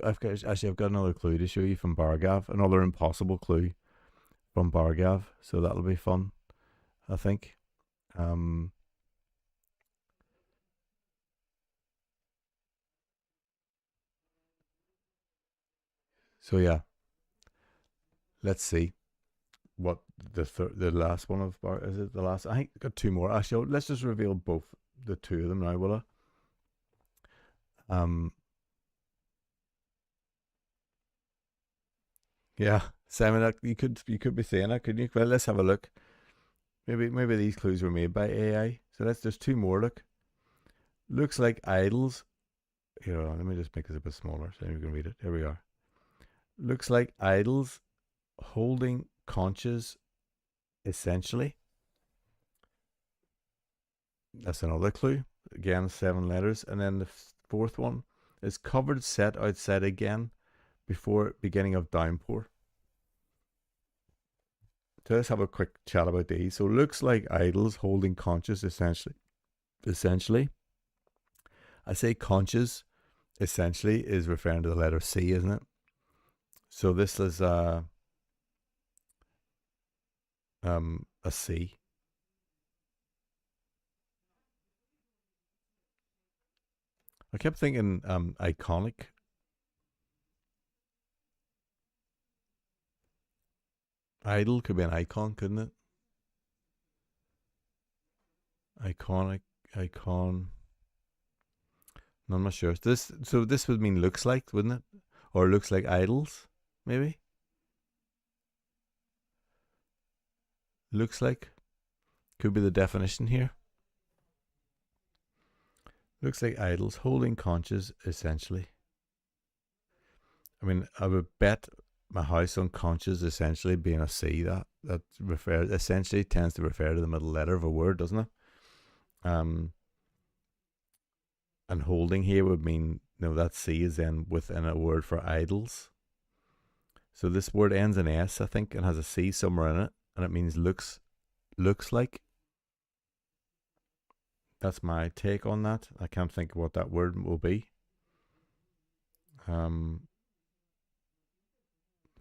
clue to show you from Bargav. Another impossible clue from Bargav. So that'll be fun, I think. So yeah, let's see what the last one of Bar is it the last? I think I got two more. Actually, let's just reveal the two of them now, will I? Yeah, Simon, you could be saying that, couldn't you? Well, let's have a look. Maybe these clues were made by AI. So there's two more. Looks like idols. Here, let me just make this a bit smaller so you can read it. Here we are. Looks like idols holding conches, essentially. That's another clue. Again, 7 letters. And then the fourth one is covered set outside again before beginning of downpour. So let's have a quick chat about these. So looks like idols holding conches, essentially. I say conches, essentially, is referring to the letter C, isn't it? So this is a C. I kept thinking iconic. Idol could be an icon, couldn't it? Iconic, icon. No, I'm not sure. So this would mean looks like, wouldn't it? Or looks like idols, maybe? Looks like. Could be the definition here. Looks like idols holding conches, essentially. I mean, I would bet my house on conches essentially being a C. That refers essentially tends to refer to the middle letter of a word, doesn't it? And holding here would mean that C is then within a word for idols. So this word ends in S, I think, and has a C somewhere in it, and it means looks like. That's my take on that. I can't think of what that word will be.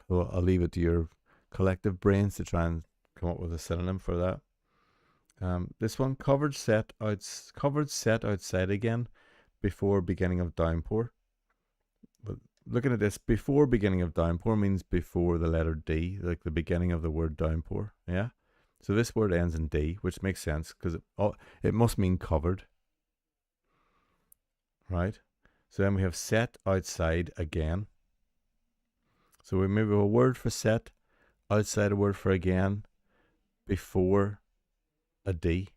Well, I'll leave it to your collective brains to try and come up with a synonym for that. This one, covered set outside again before beginning of downpour. But looking at this, before beginning of downpour means before the letter D, like the beginning of the word downpour. Yeah. So this word ends in D, which makes sense because it must mean covered, right? So then we have set outside again. So we maybe have a word for set, outside a word for again, before a D,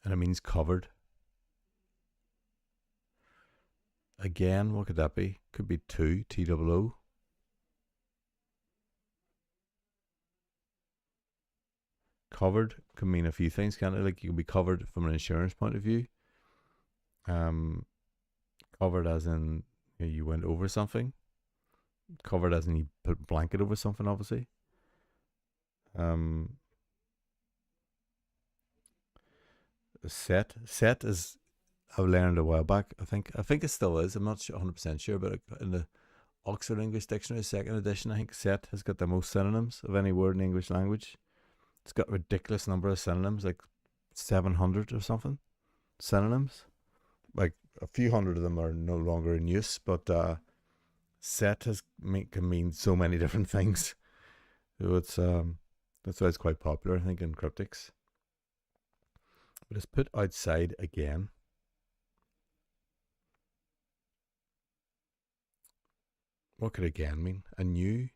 and it means covered. Again, what could that be? Could be two, T-O-O. Covered can mean a few things, can't it? Like you can be covered from an insurance point of view. Covered as in you went over something. Covered as in you put a blanket over something, obviously. Set is, I've learned a while back. I think it still is. I'm not 100% sure, but in the Oxford English Dictionary second edition, I think set has got the most synonyms of any word in the English language. It's got a ridiculous number of synonyms, like 700 or something synonyms. Like a few hundred of them are no longer in use, but set can mean so many different things. So it's that's why it's quite popular, I think, in cryptics. But it's put outside again. What could again mean? A new?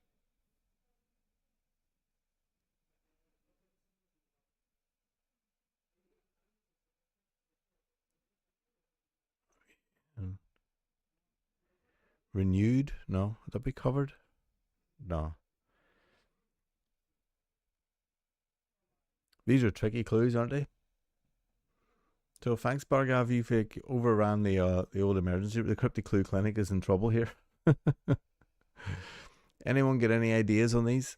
Um, renewed? No. Would that be covered? No. These are tricky clues, aren't they? So thanks, Bargav. You've overran the old emergency. The Cryptic Clue Clinic is in trouble here. Anyone get any ideas on these?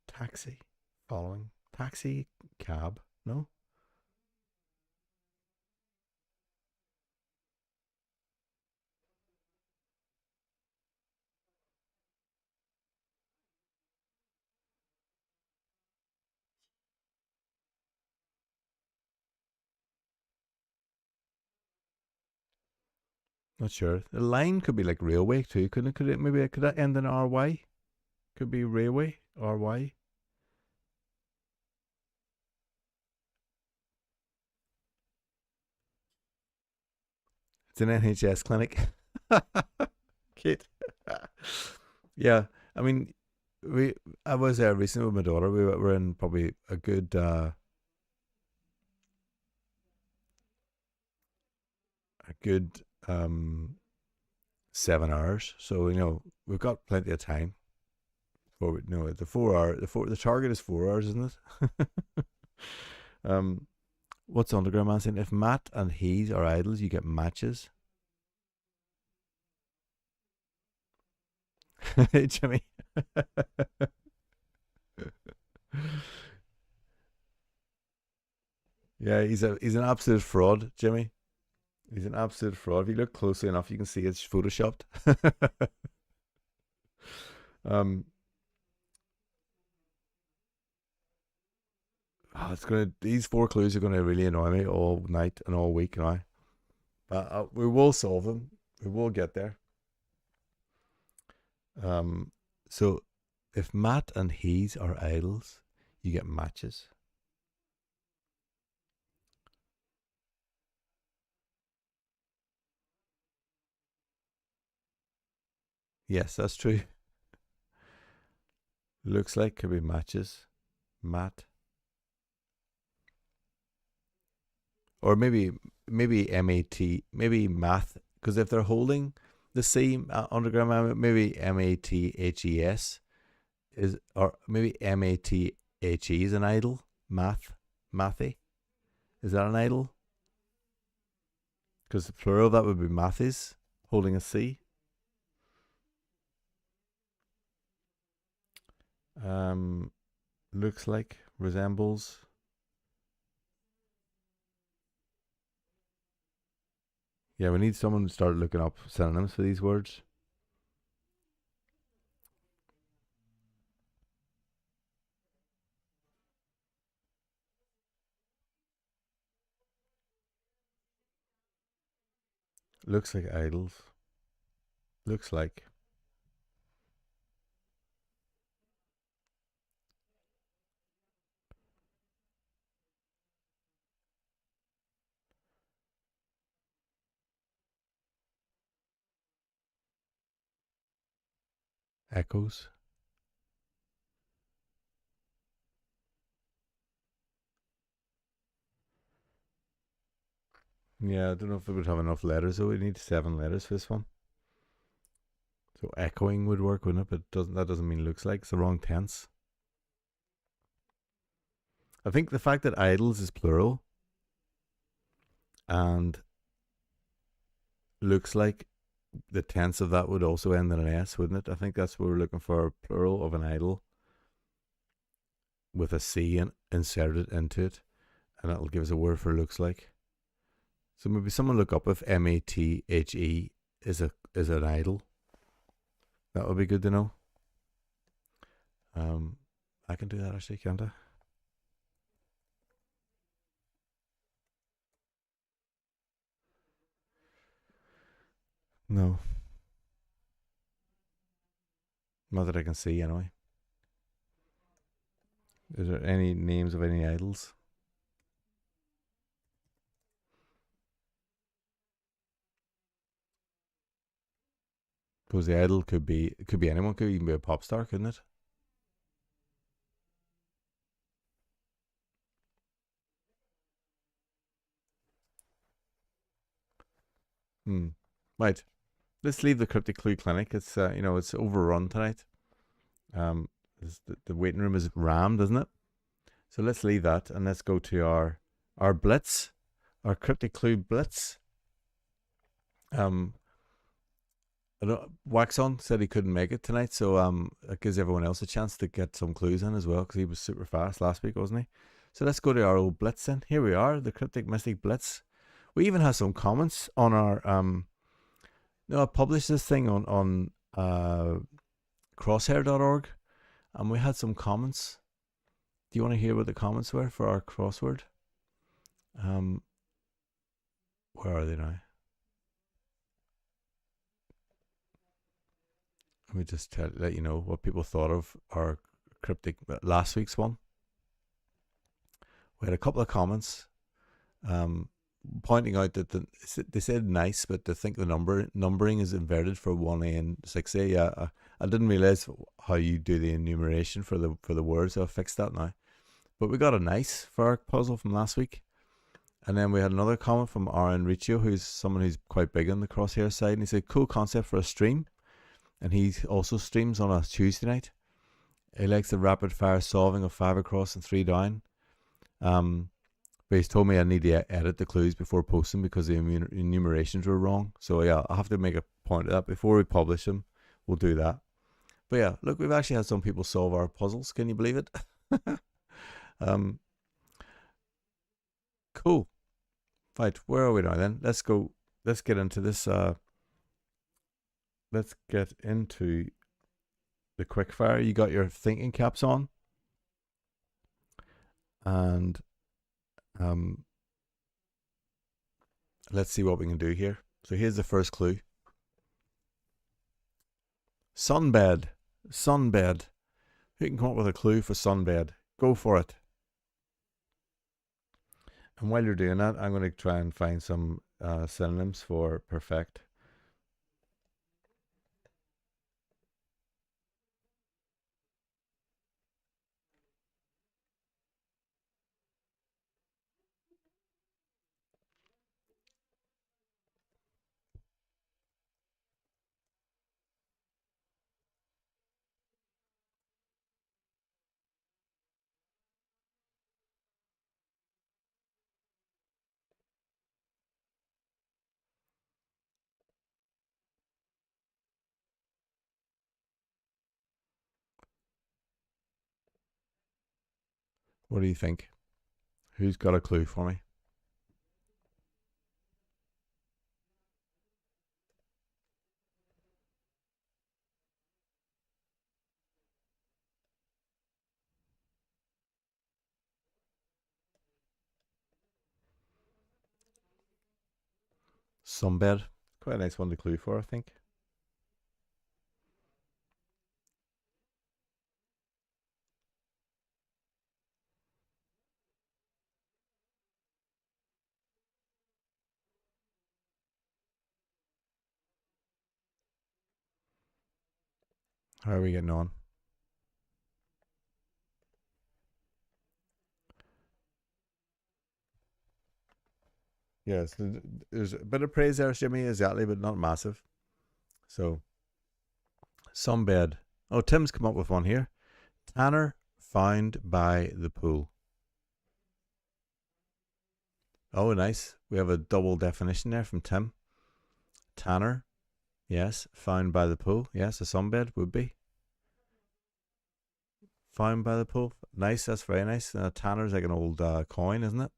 Taxi. Following. Taxi. Cab. No? Not sure. The line could be like railway too, couldn't it? Could that end in RY? Could be railway, RY. It's an NHS clinic. Kate. Yeah, I mean, I was there recently with my daughter. We were in probably a good 7 hours. So we've got plenty of time. For the 4 hour, the target is 4 hours, isn't it? um, what's Underground Man saying? If Matt and he's are idols, you get matches. Jimmy. Yeah, he's an absolute fraud, Jimmy. He's an absolute fraud. If you look closely enough, you can see it's photoshopped. um, these 4 clues are gonna really annoy me all night and all week now. But we will solve them. We will get there. Um, so if Matt and he's are idols, you get matches. Yes, that's true. Looks like could be matches. Matt. Or maybe MAT, maybe math, because if they're holding the same underground man, maybe MATHES is, or maybe MATHE is an idol. Mathy, is that an idol? Because the plural of that would be mathes holding a C. Um, looks like, resembles. Yeah, we need someone to start looking up synonyms for these words. Looks like idols. Looks like echoes. Yeah, I don't know if it would have enough letters though. We need 7 letters for this one. So echoing would work, wouldn't it? But doesn't that doesn't mean looks like. It's the wrong tense. I think the fact that idols is plural and looks like the tense of that would also end in an S, wouldn't it? I think that's what we're looking for, plural of an idol with a C inserted into it, and that'll give us a word for looks like. So maybe someone look up if MATHE is an idol. That would be good to know. Um, I can do that actually, can't I? No, not that I can see anyway. Is there any names of any idols? Because the idol could be anyone, could even be a pop star, couldn't it? Hmm. Right. Let's leave the Cryptic Clue Clinic. It's overrun tonight. Um, the waiting room is rammed, isn't it? So let's leave that and let's go to our blitz, our Cryptic Clue blitz. Um, Waxon said he couldn't make it tonight, so it gives everyone else a chance to get some clues in as well because he was super fast last week, wasn't he? So let's go to our old blitz then. Here we are, the Cryptic Mystic Blitz. We even have some comments on our I published this thing on crosshair.org, and we had some comments. Do you want to hear what the comments were for our crossword? Um, where are they now? Let me just let you know what people thought of our cryptic last week's one. We had a couple of comments um, pointing out that they said nice, but they think the numbering is inverted for 1A and 6A. Yeah, I didn't realize how you do the enumeration for the words, so I fixed that now. But we got a nice for our puzzle from last week. And then we had another comment from Aaron Riccio, who's someone who's quite big on the crosshair side. And he said, cool concept for a stream. And he also streams on a Tuesday night. He likes the rapid fire solving of 5 across and 3 down. But he's told me I need to edit the clues before posting because the enumerations were wrong. So yeah, I'll have to make a point of that before we publish them. We'll do that. But yeah, look, we've actually had some people solve our puzzles. Can you believe it? um, cool. Right, where are we now then? Let's go. Let's get into this. Let's get into the quickfire. You got your thinking caps on, and um, let's see what we can do here. So here's the first clue. Sunbed. Sunbed. Who can come up with a clue for sunbed? Go for it. And while you're doing that, I'm going to try and find some synonyms for perfect. What do you think? Who's got a clue for me? Sunbed. Quite a nice one to clue for, I think. How are we getting on? Yes, there's a bit of praise there, Jimmy, exactly, but not massive. So, sunbed. Oh, Tim's come up with one here. Tanner found by the pool. Oh, nice. We have a double definition there from Tim. Tanner, yes. Found by the pool, yes. A sunbed would be. Found by the pool. Nice, that's very nice. Tanner's like an old coin, isn't it?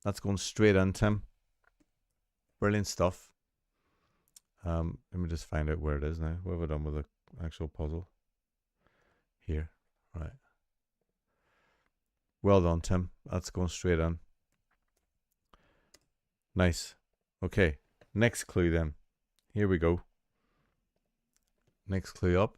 That's going straight in, Tim. Brilliant stuff. Let me just find out where it is now. What have I done with the actual puzzle? Here. Right. Well done, Tim. That's going straight in. Nice. Okay. Next clue then. Here we go. Next clue up.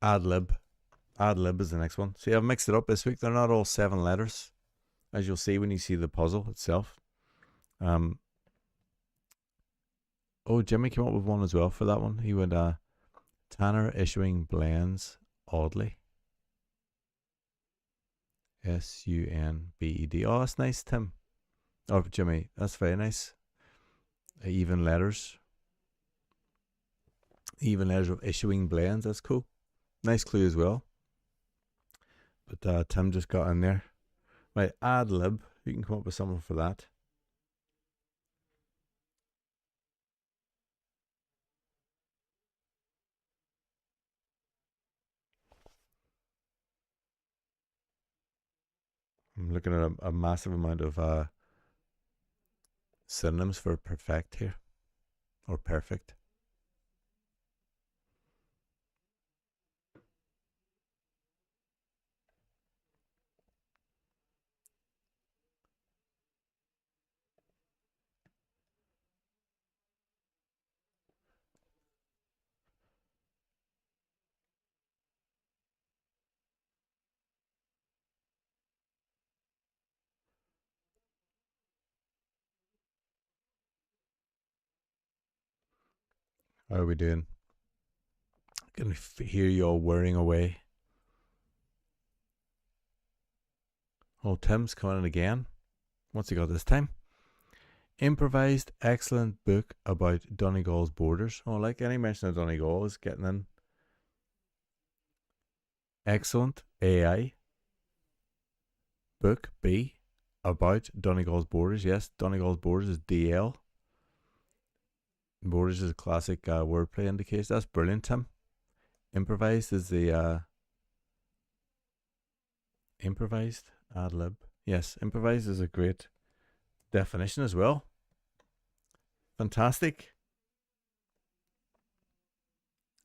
Ad lib. Ad lib is the next one. See, I've mixed it up this week. They're not all 7 letters, as you'll see when you see the puzzle itself. Oh, Jimmy came up with one as well for that one. He went, Tanner issuing blends oddly. Sunbed. Oh, that's nice, Tim. Oh, Jimmy, that's very nice. Even letters. Even letters of issuing blends. That's cool. Nice clue as well. But Tim just got in there. Right, ad lib. You can come up with something for that. I'm looking at a massive amount of synonyms for perfect here. Or perfect. How are we doing? Can hear you all whirring away. Oh, Tim's coming in again. What's he got this time? Improvised excellent book about Donegal's borders. Oh, like any mention of Donegal is getting in. Excellent AI book B about Donegal's borders. Yes, Donegal's borders is DL. Borders is a classic wordplay indicator. That's brilliant, Tim. Improvised is the improvised ad lib. Yes, improvised is a great definition as well. Fantastic.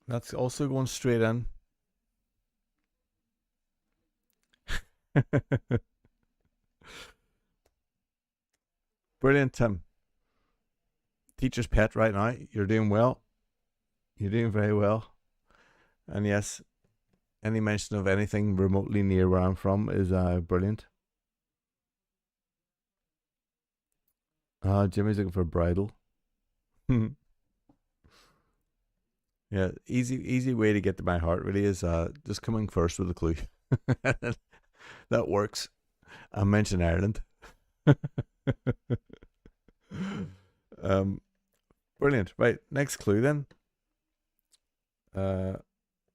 That's also going straight in. Brilliant, Tim. Teacher's pet right now. You're doing well. You're doing very well. And yes, any mention of anything remotely near where I'm from is brilliant. Jimmy's looking for a bridle. Yeah, easy way to get to my heart really is just coming first with a clue. That works. I mentioned Ireland. Brilliant. Right, next clue then.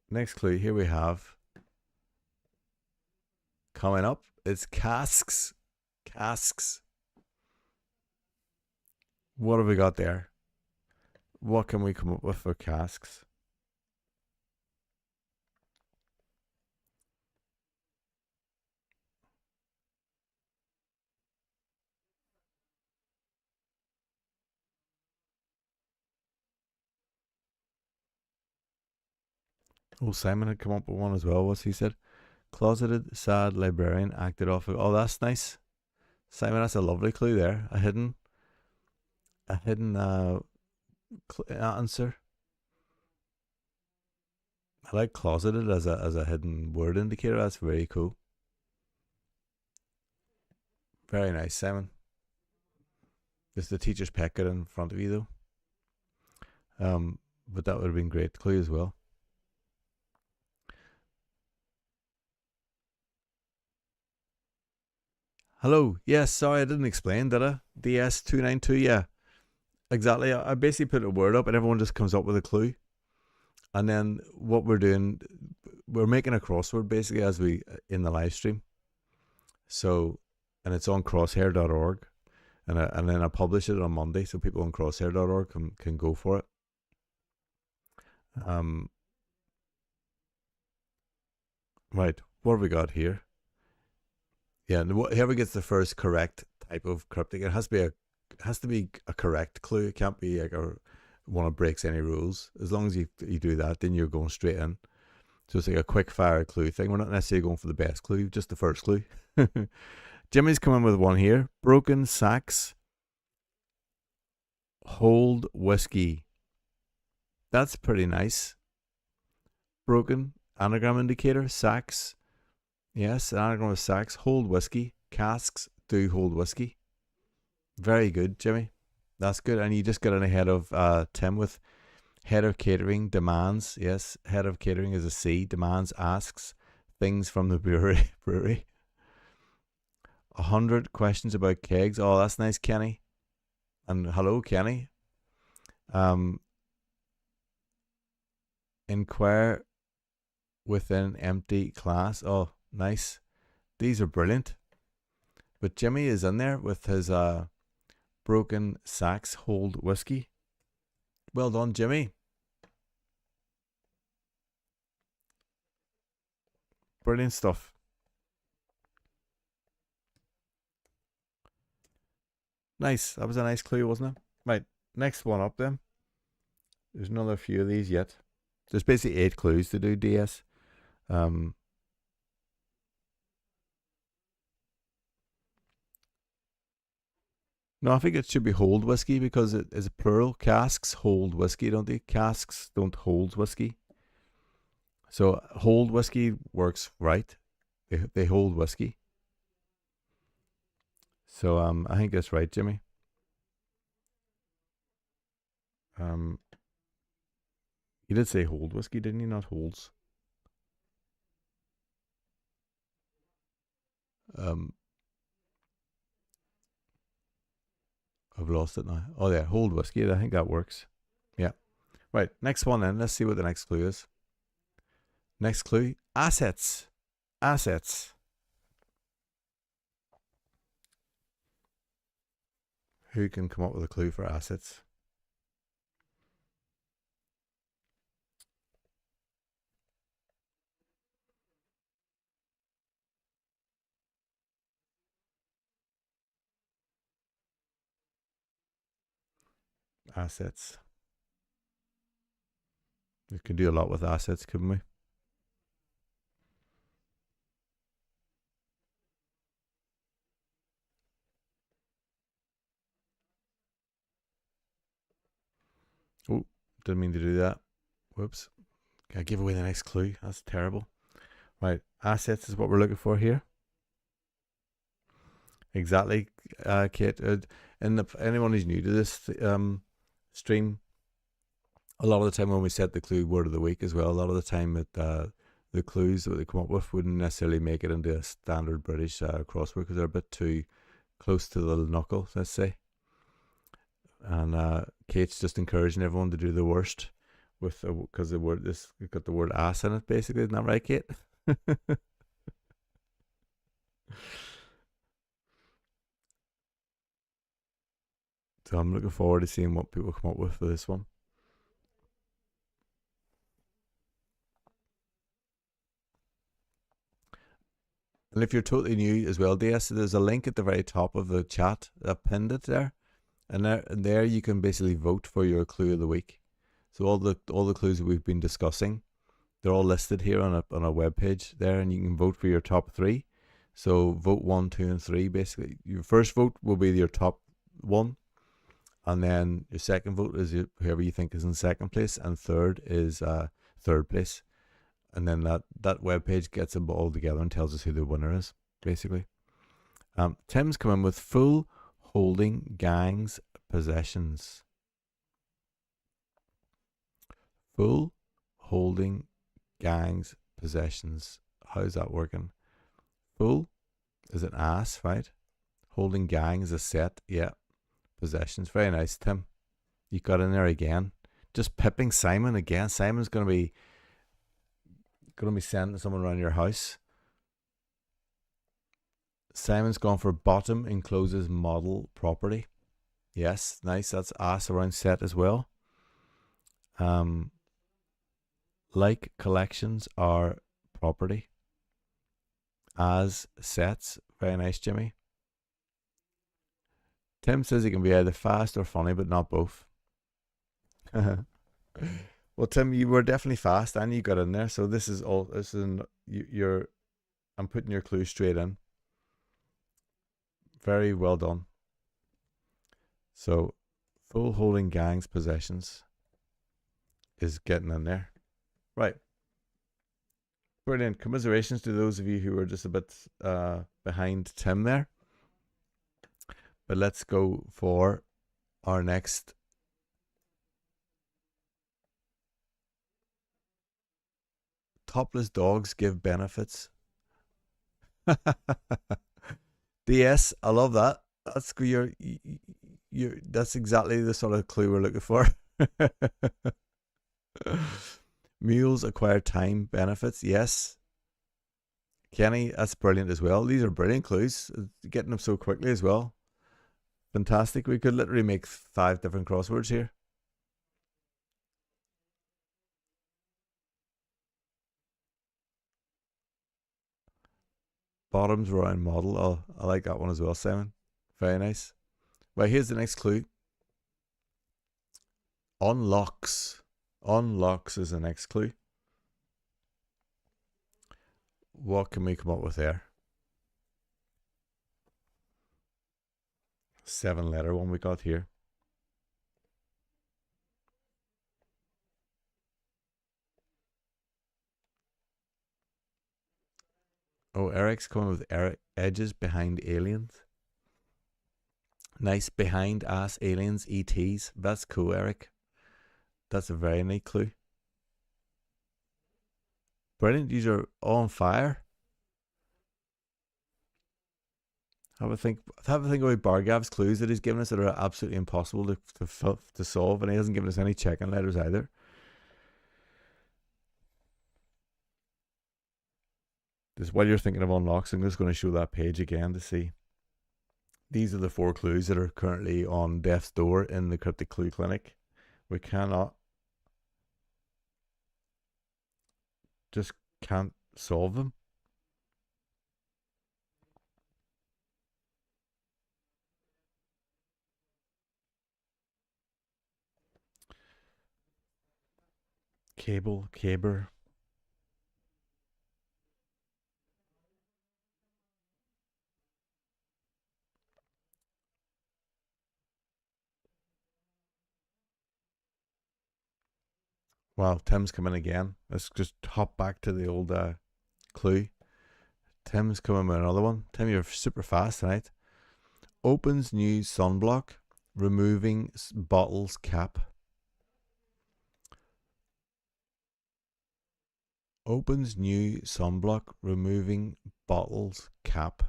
Next clue here we have coming up is casks. Casks. What have we got there? What can we come up with for casks? Oh, Simon had come up with one as well. What's he said? Closeted, sad librarian acted off. Oh, that's nice, Simon. That's a lovely clue there. A hidden answer. I like closeted as a hidden word indicator. That's very cool. Very nice, Simon. Just the teacher's pet got in front of you though. But that would have been great clue as well. Hello. Yes, sorry I didn't explain, did I? DS292. Yeah, exactly. I basically put a word up and everyone just comes up with a clue. And then what we're doing, we're making a crossword basically as we in the live stream. So, and it's on crosshair.org. And then I publish it on Monday so people on crosshair.org can go for it. Right, what have we got here? Yeah, whoever gets the first correct type of cryptic, it has to be a correct clue. It can't be like one that breaks any rules. As long as you do that, then you're going straight in. So it's like a quick fire clue thing. We're not necessarily going for the best clue, just the first clue. Jimmy's coming with one here. Broken sacks hold whiskey. That's pretty nice. Broken anagram indicator. Sacks. Yes, an anagram of sacks hold whiskey. Casks do hold whiskey. Very good, Jimmy. That's good. And you just got in ahead of Tim with head of catering demands. Yes, head of catering is a C. Demands, asks things from the brewery. 100 questions about kegs. Oh, that's nice, Kenny. And hello, Kenny. Inquire within empty class. Oh, nice. These are brilliant. But Jimmy is in there with his broken sacks hold whiskey. Well done, Jimmy. Brilliant stuff. Nice. That was a nice clue, wasn't it? Right. Next one up then. There's another few of these yet. There's basically 8 clues to do, DS. No, I think it should be hold whiskey because it is plural. Casks hold whiskey, don't they? Casks don't hold whiskey. So hold whiskey works right. They hold whiskey. So I think that's right, Jimmy. You did say hold whiskey, didn't you? Not holds. I've lost it now. Oh yeah, hold whiskey. I think that works. Yeah. Right. Next one then. Let's see what the next clue is. Next clue: assets. Assets. Who can come up with a clue for assets? Assets. We could do a lot with assets, couldn't we? Oh, didn't mean to do that. Whoops. I give away the next clue. That's terrible. Right. Assets is what we're looking for here. Exactly, Kate. Anyone who's new to this stream, a lot of the time when we set the clue word of the week as well, a lot of the time the clues that they come up with wouldn't necessarily make it into a standard British crossword because they're a bit too close to the knuckle, let's say. And Kate's just encouraging everyone to do the worst with because the word this got the word ass in it, basically. Isn't that right, Kate? So I'm looking forward to seeing what people come up with for this one. And if you're totally new as well, DS, there's a link at the very top of the chat. I've pinned it there. And there you can basically vote for your clue of the week. So all the clues that we've been discussing, They're all listed here on a web page there, and you can vote for your top 3. So vote 1, 2, and 3. Basically, your first vote will be your top one, and then your second vote is whoever you think is in second place, and third is third place. And then that web page gets them all together and tells us who the winner is, basically. Tim's come in with full holding gangs possessions. Full holding gangs possessions. How's that working? Full is an ass, right? Holding gang is a set. Yeah. Possessions. Very nice, Tim. You got in there again. Just pipping Simon again. Simon's gonna be sending someone around your house. Simon's gone for bottom encloses model property. Yes, nice. That's ass around set as well. Like collections are property. As sets. Very nice, Jimmy. Tim says he can be either fast or funny, but not both. Well, Tim, you were definitely fast and you got in there. So this is all. This is you're. I'm putting your clue straight in. Very well done. So, full holding gangs possessions is getting in there. Right. Brilliant. Commiserations to those of you who were just a bit behind Tim there. But let's go for our next. Topless dogs give benefits. DS, I love that. That's that's exactly the sort of clue we're looking for. Mules acquire time benefits. Yes. Kenny, that's brilliant as well. These are brilliant clues. Getting them so quickly as well. Fantastic. We could literally make 5 different crosswords here. Bottoms round model. Oh, I like that one as well, Simon. Very nice. Right, here's the next clue. Unlocks. Unlocks is the next clue. What can we come up with there? 7-letter one we got here. Oh, Eric's coming with edges behind aliens. Nice. Behind ass aliens, ETs. That's cool, Eric. That's a very neat clue. Brilliant. These are on fire. Have a think about Bargav's clues that he's given us that are absolutely impossible to solve, and he hasn't given us any check-in letters either. Just while you're thinking of unlocks, I'm just going to show that page again to see. These are the 4 clues that are currently on death's door in the Cryptic Clue Clinic. We can't solve them. Caber. Wow, Tim's coming again. Let's just hop back to the old clue. Tim's coming with another one. Tim, you're super fast tonight. Opens new sunblock, removing bottle's cap. Opens new sunblock, removing bottle's cap.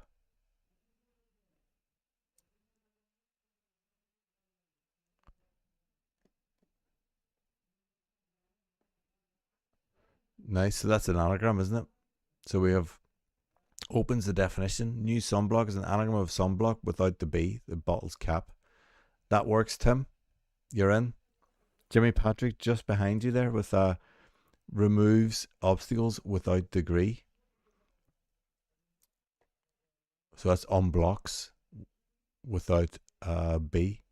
Nice. So that's an anagram, isn't it? So we have opens the definition. New sunblock is an anagram of sunblock without the B, the bottle's cap. That works, Tim. You're in. Jimmy Patrick just behind you there with removes obstacles without degree. So that's unblocks without a B.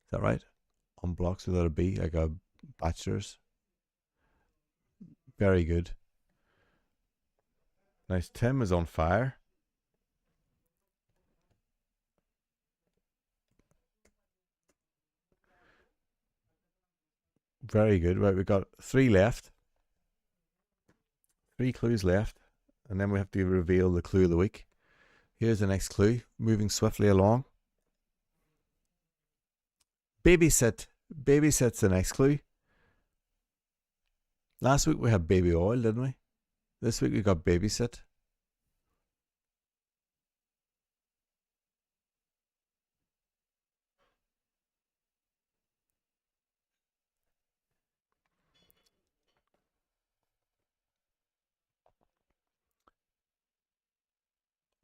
Is that right? Unblocks without a B, like a bachelor's. Very good. Nice. Tim is on fire. Very good. Right, we've got 3 left. 3 clues left. And then we have to reveal the clue of the week. Here's the next clue. Moving swiftly along. Babysit. Babysit's the next clue. Last week we had baby oil, didn't we? This week we got babysit.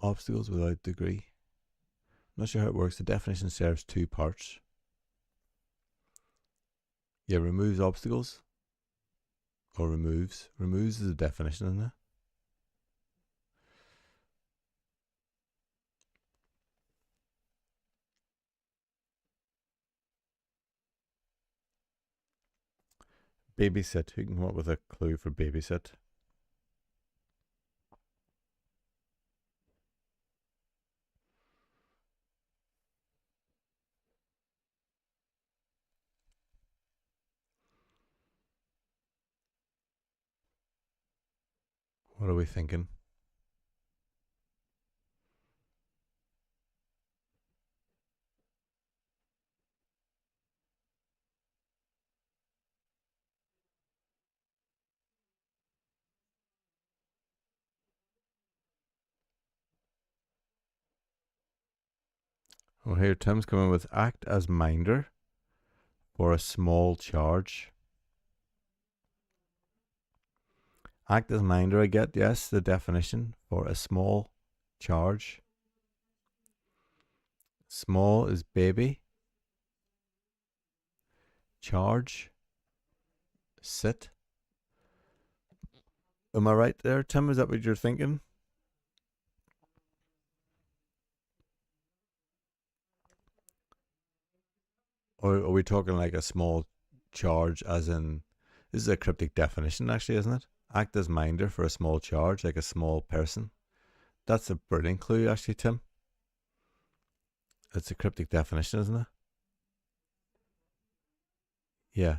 Obstacles without degree. Not sure how it works. The definition serves 2 parts. Yeah, removes obstacles. Or removes. Removes is the definition, isn't it? Babysit. Who can come up with a clue for babysit? What are we thinking? Well, here Tim's coming with act as minder for a small charge. Act as minder, I get, yes, the definition for a small charge. Small is baby. Charge. Sit. Am I right there, Tim? Is that what you're thinking? Or are we talking like a small charge as in, this is a cryptic definition actually, isn't it? Act as minder for a small charge, like a small person. That's a brilliant clue actually, Tim. It's a cryptic definition, isn't it? Yeah.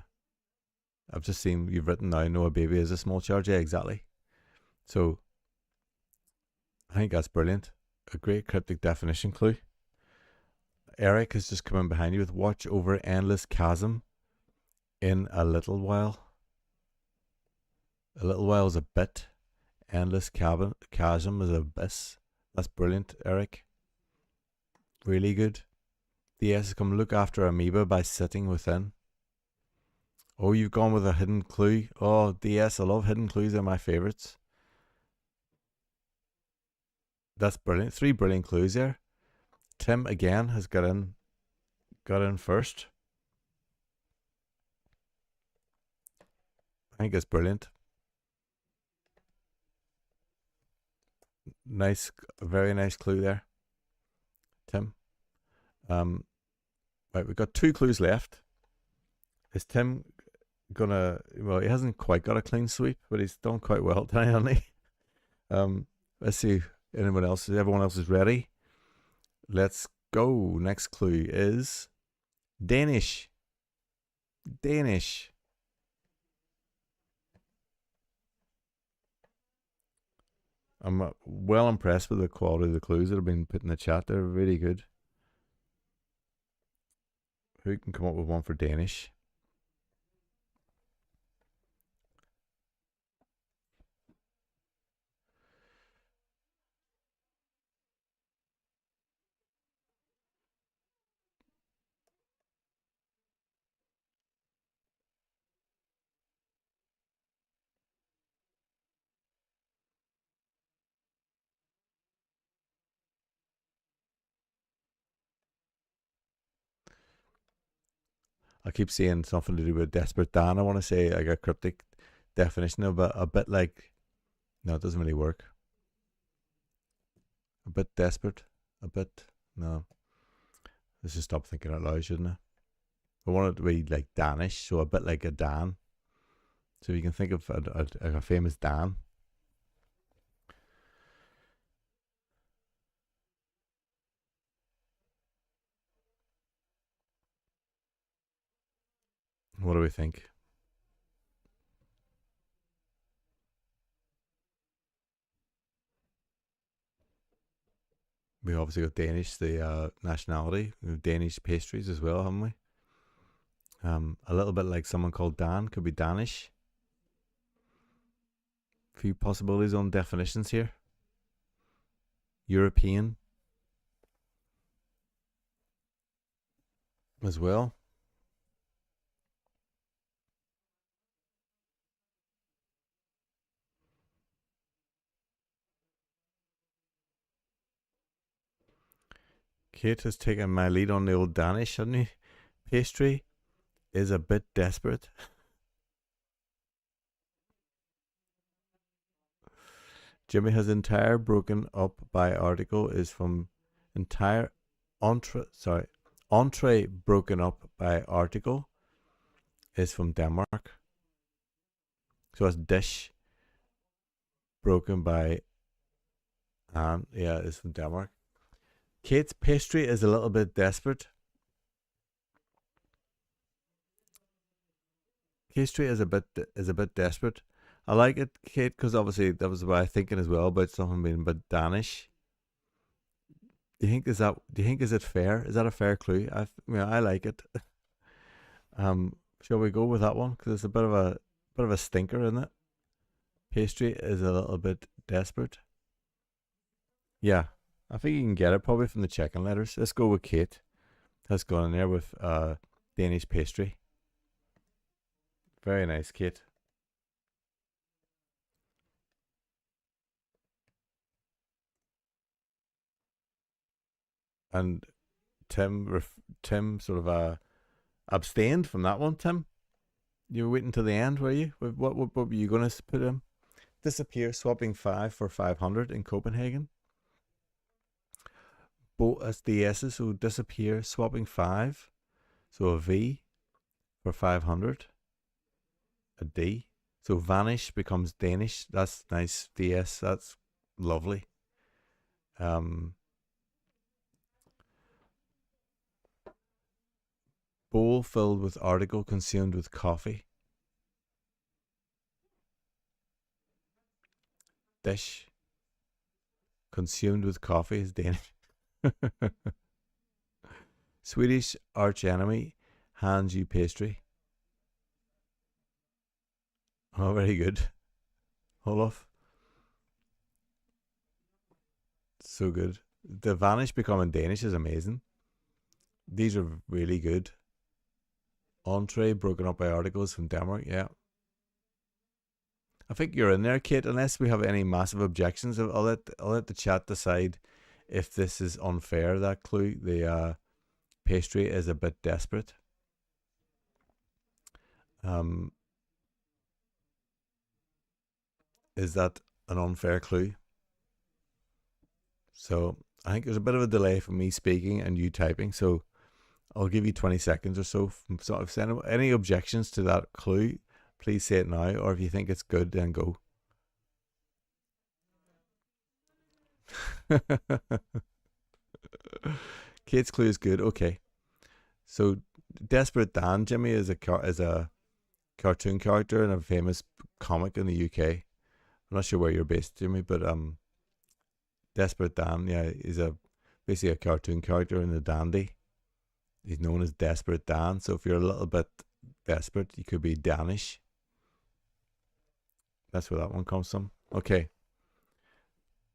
I've just seen you've written now, know a baby is a small charge. Yeah, exactly. So I think that's brilliant. A great cryptic definition clue. Eric has just come in behind you with watch over endless chasm in a little while. A little while is a bit. Endless chasm is a abyss. That's brilliant, Eric. Really good. The S has come look after amoeba by sitting within. Oh, you've gone with a hidden clue. Oh, DS, I love hidden clues. They're my favourites. That's brilliant. 3 brilliant clues there. Tim again has got in first. I think it's brilliant. Nice, very nice clue there, Tim. Right, we've got 2 clues left. Is Tim gonna? Well, he hasn't quite got a clean sweep, but he's done quite well today, hasn't he? Let's see. Anyone else? Everyone else is ready. Let's go. Next clue is Danish. Danish. I'm well impressed with the quality of the clues that have been put in the chat. They're really good. Who can come up with one for Danish? I keep saying something to do with Desperate Dan. I want to say like a cryptic definition of a bit like, no, it doesn't really work. A bit desperate. A bit, no. Let's just stop thinking out loud, shouldn't I? I want it to be like Danish, so a bit like a Dan. So you can think of a famous Dan. What do we think? We obviously got Danish, the nationality. We have Danish pastries as well, haven't we? A little bit like someone called Dan, could be Danish. Few possibilities on definitions here. European as well. Kate has taken my lead on the old Danish, hasn't he? Pastry is a bit desperate. Jimmy has entire broken up by article is from entire entree broken up by article is from Denmark. So it's dish broken by yeah, it's from Denmark. Kate's pastry is a little bit desperate. Pastry is a bit desperate. I like it, Kate, because obviously that was what I was thinking as well about something being a bit Danish. Do you think is that? Do you think is it fair? Is that a fair clue? I like it. Shall we go with that one? Because it's a bit of a stinker, isn't it? Pastry is a little bit desperate. Yeah, I think you can get it probably from the checking letters. Let's go with Kate. Let's go in there with Danish pastry. Very nice, Kate. And Tim sort of abstained from that one. Tim, you were waiting till the end, were you? What were you going to put in? Disappear, swapping 5 for 500 in Copenhagen. Both as the S's, so disappear, swapping 5. So a V for 500. A D. So vanish becomes Danish. That's nice. DS, that's lovely. Um, Bowl filled with article consumed with coffee. Dish consumed with coffee is Danish. Swedish arch enemy hands you pastry. Oh, very good. Olaf. So good. The vanish becoming Danish is amazing. These are really good. Entree broken up by articles from Denmark. Yeah. I think you're in there, Kate. Unless we have any massive objections, I'll let the chat decide if this is unfair. That clue, the pastry is a bit desperate. Um, is that an unfair clue? So I think there's a bit of a delay from me speaking and you typing. So I'll give you 20 seconds or so. So if any objections to that clue, please say it now. Or if you think it's good, then go. Kate's clue is good. Okay. So Desperate Dan, Jimmy, is a cartoon character in a famous comic in the UK. I'm not sure where you're based, Jimmy, but Desperate Dan, yeah, is a basically a cartoon character in the Dandy. He's known as Desperate Dan. So if you're a little bit desperate, you could be Danish. That's where that one comes from. Okay.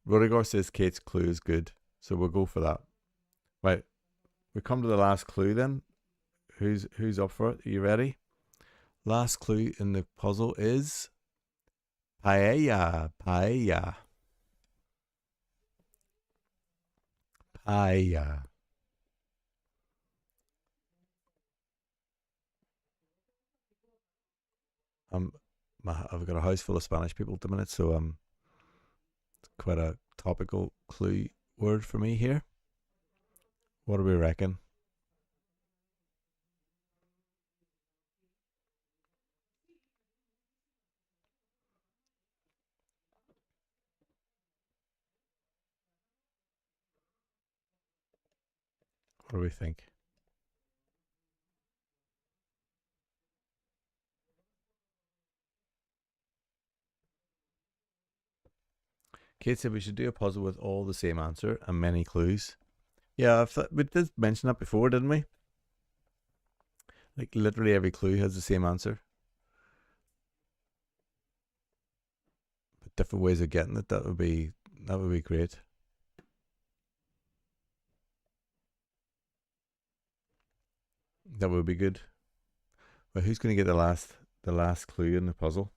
Rodrigo says Kate's clue is good, so we'll go for that. Right, we come to the last clue then. Who's up for it? Are you ready? Last clue in the puzzle is paella. Paella. Paella. Um, I've got a house full of Spanish people at the minute, so it's quite a topical clue word for me here. What do we reckon? What do we think? Kate said we should do a puzzle with all the same answer and many clues. Yeah, we did mention that before, didn't we? Like literally every clue has the same answer, but different ways of getting it. That would be great. That would be good. Well, who's going to get the last clue in the puzzle?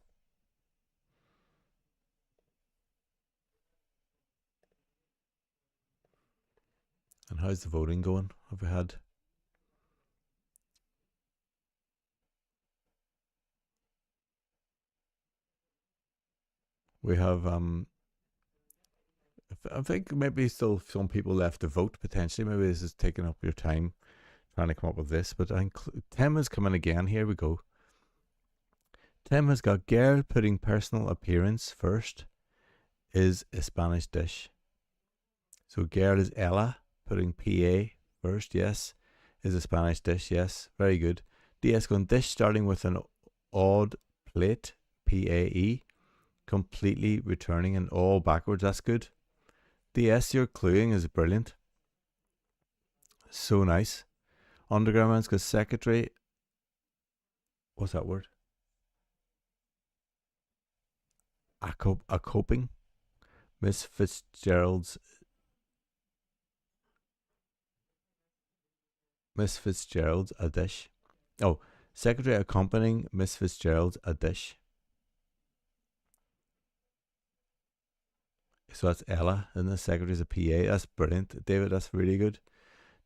And how's the voting going? Have we had? We have I think maybe still some people left to vote potentially. Maybe this is taking up your time trying to come up with this. But I think Tim has come in again. Here we go. Tim has got girl putting personal appearance first is a Spanish dish. So girl is Ella, putting PA first, yes, is a Spanish dish, yes, very good. DS going dish starting with an odd plate, PAE, completely returning and all backwards, that's good. DS, your cluing is brilliant. So nice. Underground man's got secretary. What's that word? A coping. Miss Fitzgerald's a dish. Oh, secretary accompanying Miss Fitzgerald's a dish. So that's Ella, and the secretary's a PA. That's brilliant, David. That's really good.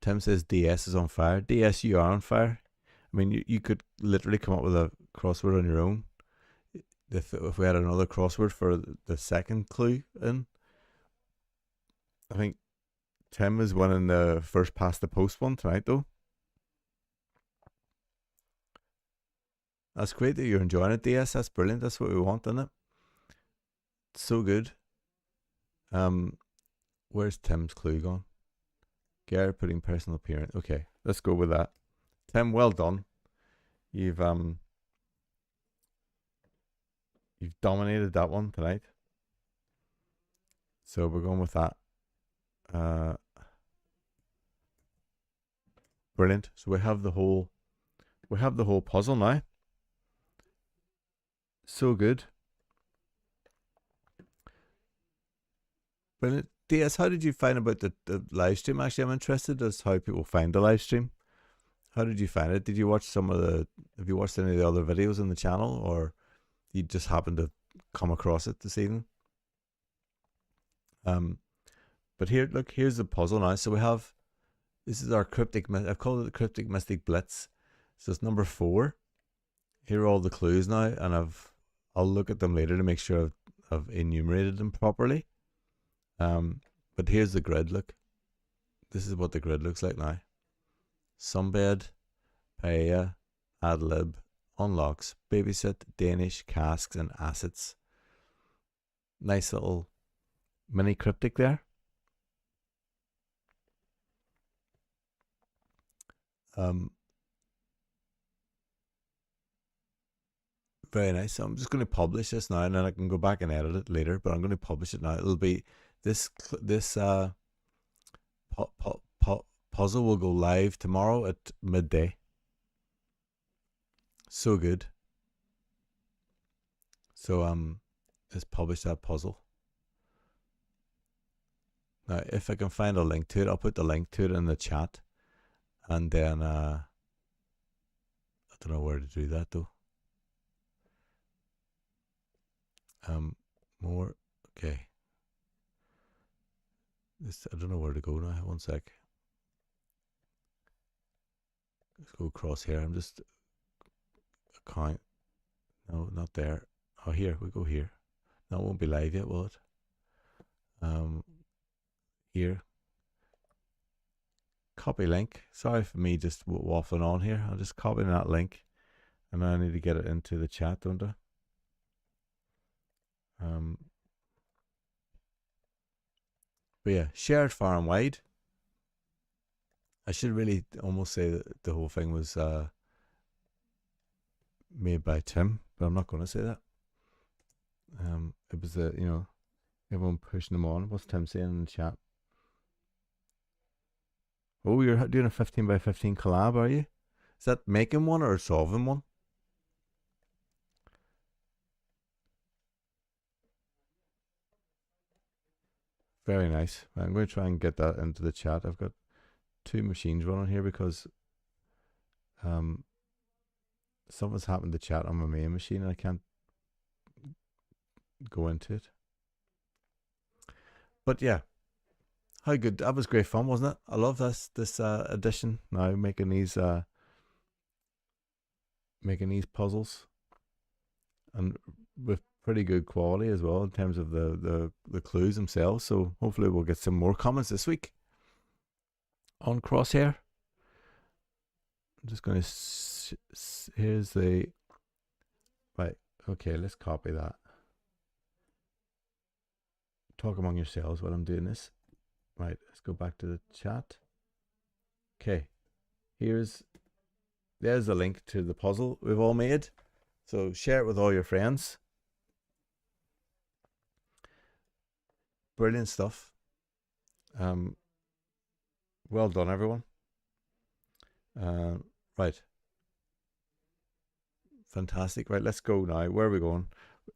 Tim says DS is on fire. DS, you are on fire. I mean, you could literally come up with a crossword on your own. If we had another crossword for the second clue in, I think Tim is winning the first past the post one tonight, though. That's great that you're enjoying it, DS. That's brilliant. That's what we want, isn't it? So good. Where's Tim's clue gone? Gary putting personal appearance. Okay, let's go with that. Tim, well done. You've dominated that one tonight. So we're going with that. Brilliant. So we have the whole puzzle now. So good. Brilliant. DS, how did you find about the live stream? Actually, I'm interested as how people find the live stream. How did you find it? Did you watch have you watched any of the other videos on the channel, or you just happened to come across it this evening? But here, look, here's the puzzle now. So we have, this is our cryptic, I've called it the Cryptic Mystic Blitz. So it's number 4. Here are all the clues now, and I'll look at them later to make sure I've enumerated them properly. But here's the grid, look. This is what the grid looks like now. Sunbed, paella, ad-lib, unlocks, babysit, Danish, casks, and assets. Nice little mini cryptic there. Very nice. So I'm just going to publish this now, and then I can go back and edit it later. But I'm going to publish it now. It'll be this puzzle will go live tomorrow at midday. So good. So let's publish that puzzle. Now, if I can find a link to it, I'll put the link to it in the chat, and then I don't know where to do that though. More. Okay. This, I don't know where to go now. One sec. Let's go across here. I'm just account. No, not there. Oh, here we go. Here. No, it won't be live yet, will it? Here. Copy link. Sorry for me just waffling on here. I'll just copy that link, and I need to get it into the chat, don't I? But yeah, shared far and wide. I should really almost say that the whole thing was made by Tim, but I'm not going to say that. It was Everyone pushing them on. What's Tim saying in the chat? Oh, you're doing a 15 by 15 collab, are you? Is that making one or solving one? Very nice. I'm going to try and get that into the chat. I've got two machines running here because something's happened to chat on my main machine and I can't go into it. But yeah, how good. That was great fun, wasn't it? I love this edition now, making these puzzles, and with pretty good quality as well in terms of the clues themselves. So hopefully we'll get some more comments this week on Crosshair. I'm just going to here's the right. Okay, let's copy that. Talk among yourselves while I'm doing this. Right, let's go back to the chat. Okay, there's the link to the puzzle we've all made. So share it with all your friends. Brilliant stuff. Well done, everyone. Right. Fantastic. Right, let's go now. Where are we going?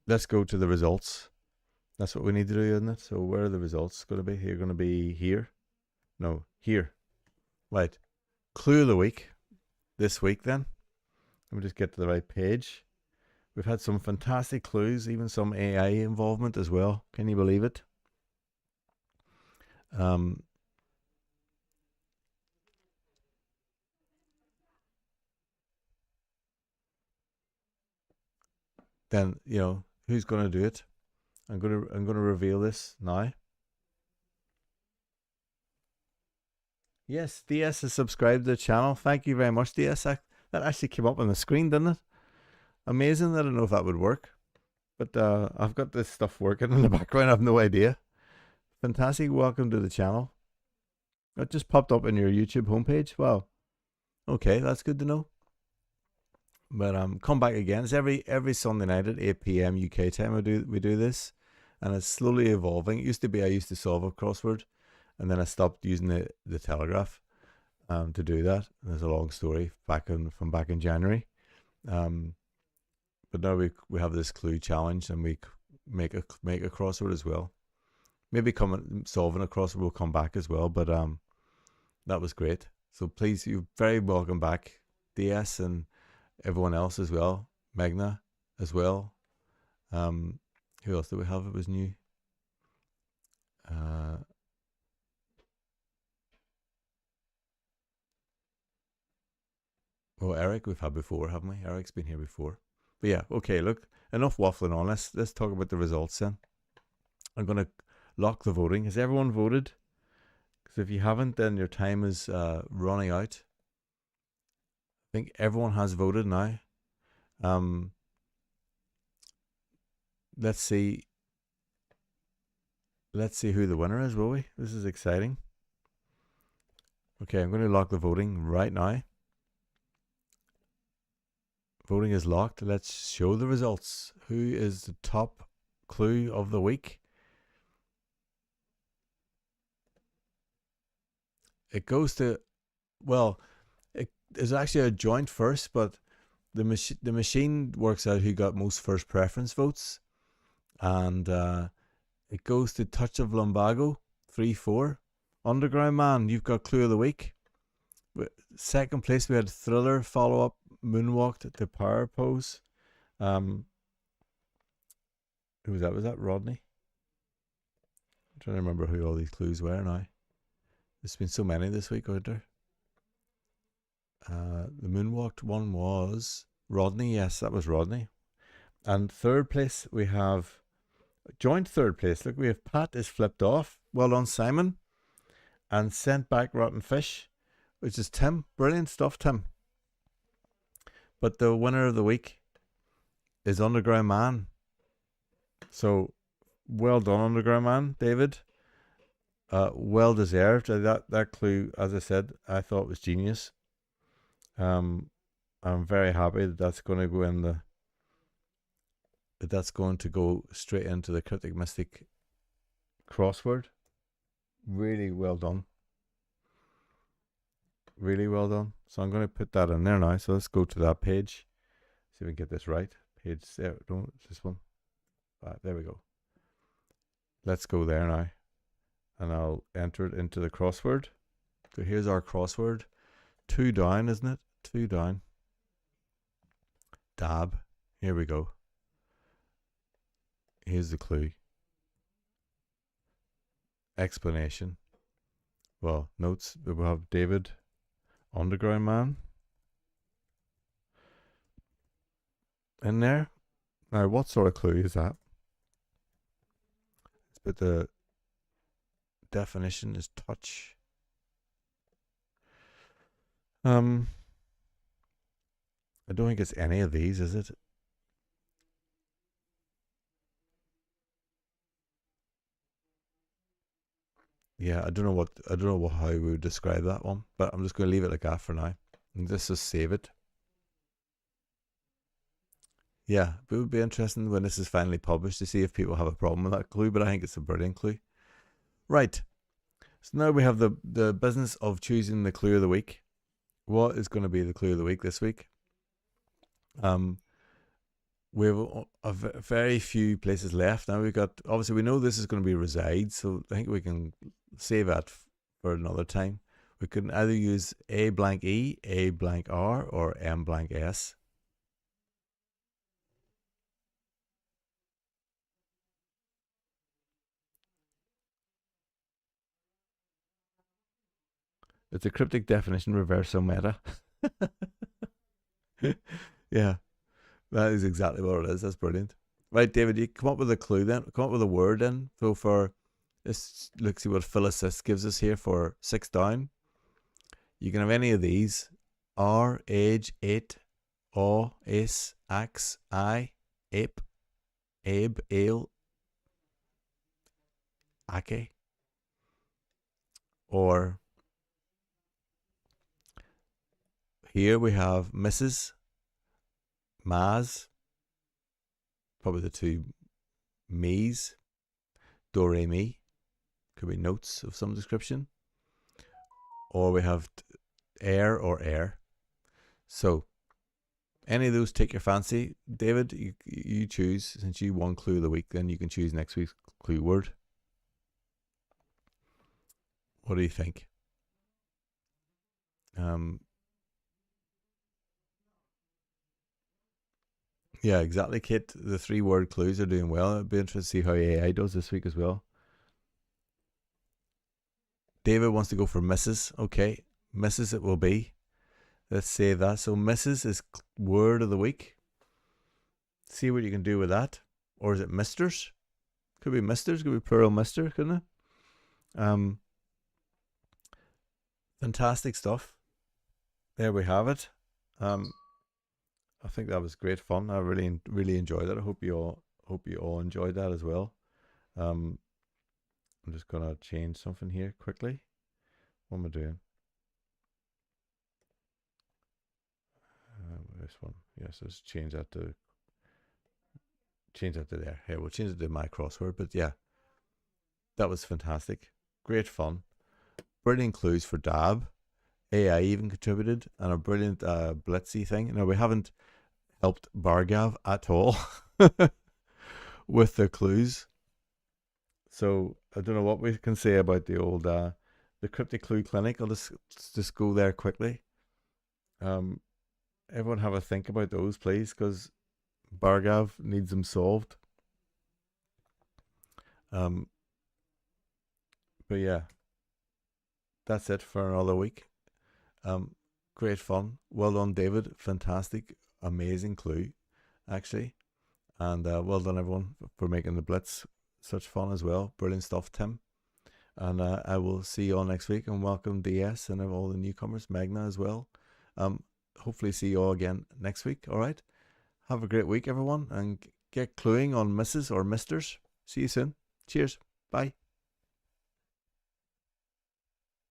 Let's go to the results. That's what we need to do, isn't it? So where are the results going to be? You're going to be here. No, here. Right. Clue of the week. This week then. Let me just get to the right page. We've had some fantastic clues, even some AI involvement as well. Can you believe it? Then, you know, who's going to do it? I'm going to reveal this now. Yes, DS has subscribed to the channel. Thank you very much, DS. That actually came up on the screen, didn't it? Amazing. I don't know if that would work, but I've got this stuff working in the background. I have no idea. Fantastic. Welcome to the channel. It just popped up in your YouTube homepage. Wow. Okay, that's good to know. But come back again. It's every Sunday night at 8 p.m. UK time. We do this, and it's slowly evolving. It used to be I used to solve a crossword, and then I stopped using the Telegraph to do that. And there's a long story from back in January. But now we have this clue challenge, and we make a crossword as well. Maybe solving a crossword will come back as well. But that was great. So please, you're very welcome back, DS, and everyone else as well. Magna as well. Who else did we have? It was new. Well, Eric we've had before, haven't we? Eric's been here before. But yeah, okay, look, enough waffling on. Let's talk about the results then. I'm going to lock the voting. Has everyone voted? Because if you haven't, then your time is running out. I think everyone has voted now. Let's see who the winner is, will we? This is exciting. Okay, I'm going to lock the voting right now. Voting is locked. Let's show the results. Who is the top clue of the week? It goes to, well, it is actually a joint first, but the machine works out who got most first preference votes, and it goes to Touch of Lumbago 3-4. Underground Man, you've got clue of the week. Second place we had Thriller follow up Moonwalked to Power Pose. Who was that? Was that Rodney? I'm trying to remember who all these clues were now. There's been so many this week, aren't there? The Moonwalked one was Rodney. Yes, that was Rodney. And third place we have joint third place. Look, we have Pat is flipped off. Well done, Simon. And Sent Back Rotten Fish, which is Tim. Brilliant stuff, Tim. But the winner of the week is Underground Man. So well done, Underground Man, David. Well deserved. That clue, as I said, I thought was genius. I'm very happy that's going to go in that's going to go straight into the Cryptic Mystic crossword. Really well done. Really well done. So I'm going to put that in there now. So let's go to that page. See if we can get this right. Page 7. No, it's this one. There we go. Let's go there now. And I'll enter it into the crossword. So here's our crossword. 2 down, isn't it? 2 down. Dab. Here we go. Here's the clue. Explanation. Well, notes. We will have David, Underground Man, in there. Now, what sort of clue is that? But the definition is touch. I don't think it's any of these, is it? Yeah, I don't know how we would describe that one, but I'm just going to leave it like that for now. And just save it. Yeah, but it would be interesting when this is finally published to see if people have a problem with that clue, but I think it's a brilliant clue. Right. So now we have the business of choosing the clue of the week. What is going to be the clue of the week this week? We have a very few places left. Now we've got, obviously we know this is going to be reside, so I think we can save that for another time. We can either use A blank E, A blank R, or M blank S. It's a cryptic definition reverso meta. Yeah, that is exactly what it is. That's brilliant. Right, David, you come up with a clue then. Come up with a word then. So for this, let's see what Phil Assist gives us here for 6 down. You can have any of these. R, age, 8, awe, ace, axe, I, ape, abe, ale, ake. Or here we have Mrs., Maz, probably the two me's, do, re, mi, could be notes of some description. Or we have air or air. So any of those take your fancy. David, you choose. Since you won clue of the week, then you can choose next week's clue word. What do you think? Yeah, exactly, Kate. The 3-word clues are doing well. It'd be interesting to see how AI does this week as well. David wants to go for Mrs. Okay, Mrs. it will be. Let's save that. So Mrs. is word of the week. See what you can do with that. Or is it Misters? Could be Misters. Could be plural Mister, couldn't it? Fantastic stuff. There we have it. I think that was great fun. I really enjoyed it. I hope you all enjoyed that as well. I'm just gonna change something here quickly. What am I doing? This one. Yes, let's change that to there. Here, we'll change it to my crossword. But yeah, that was fantastic. Great fun. Brilliant clues for Dab. AI even contributed, and a brilliant Blitzy thing. Now we haven't helped Bargav at all with the clues. So I don't know what we can say about the old the Cryptic Clue Clinic. I'll just go there quickly. Everyone have a think about those, please, because Bargav needs them solved. But yeah, that's it for another week. Great fun. Well done, David. Fantastic, amazing clue, actually. And well done, everyone, for making the Blitz such fun as well. Brilliant stuff, Tim. And I will see you all next week. And welcome DS and all the newcomers, Magna as well. Hopefully see you all again next week. All right. Have a great week, everyone, and get cluing on Mrs. or Misters. See you soon. Cheers. Bye.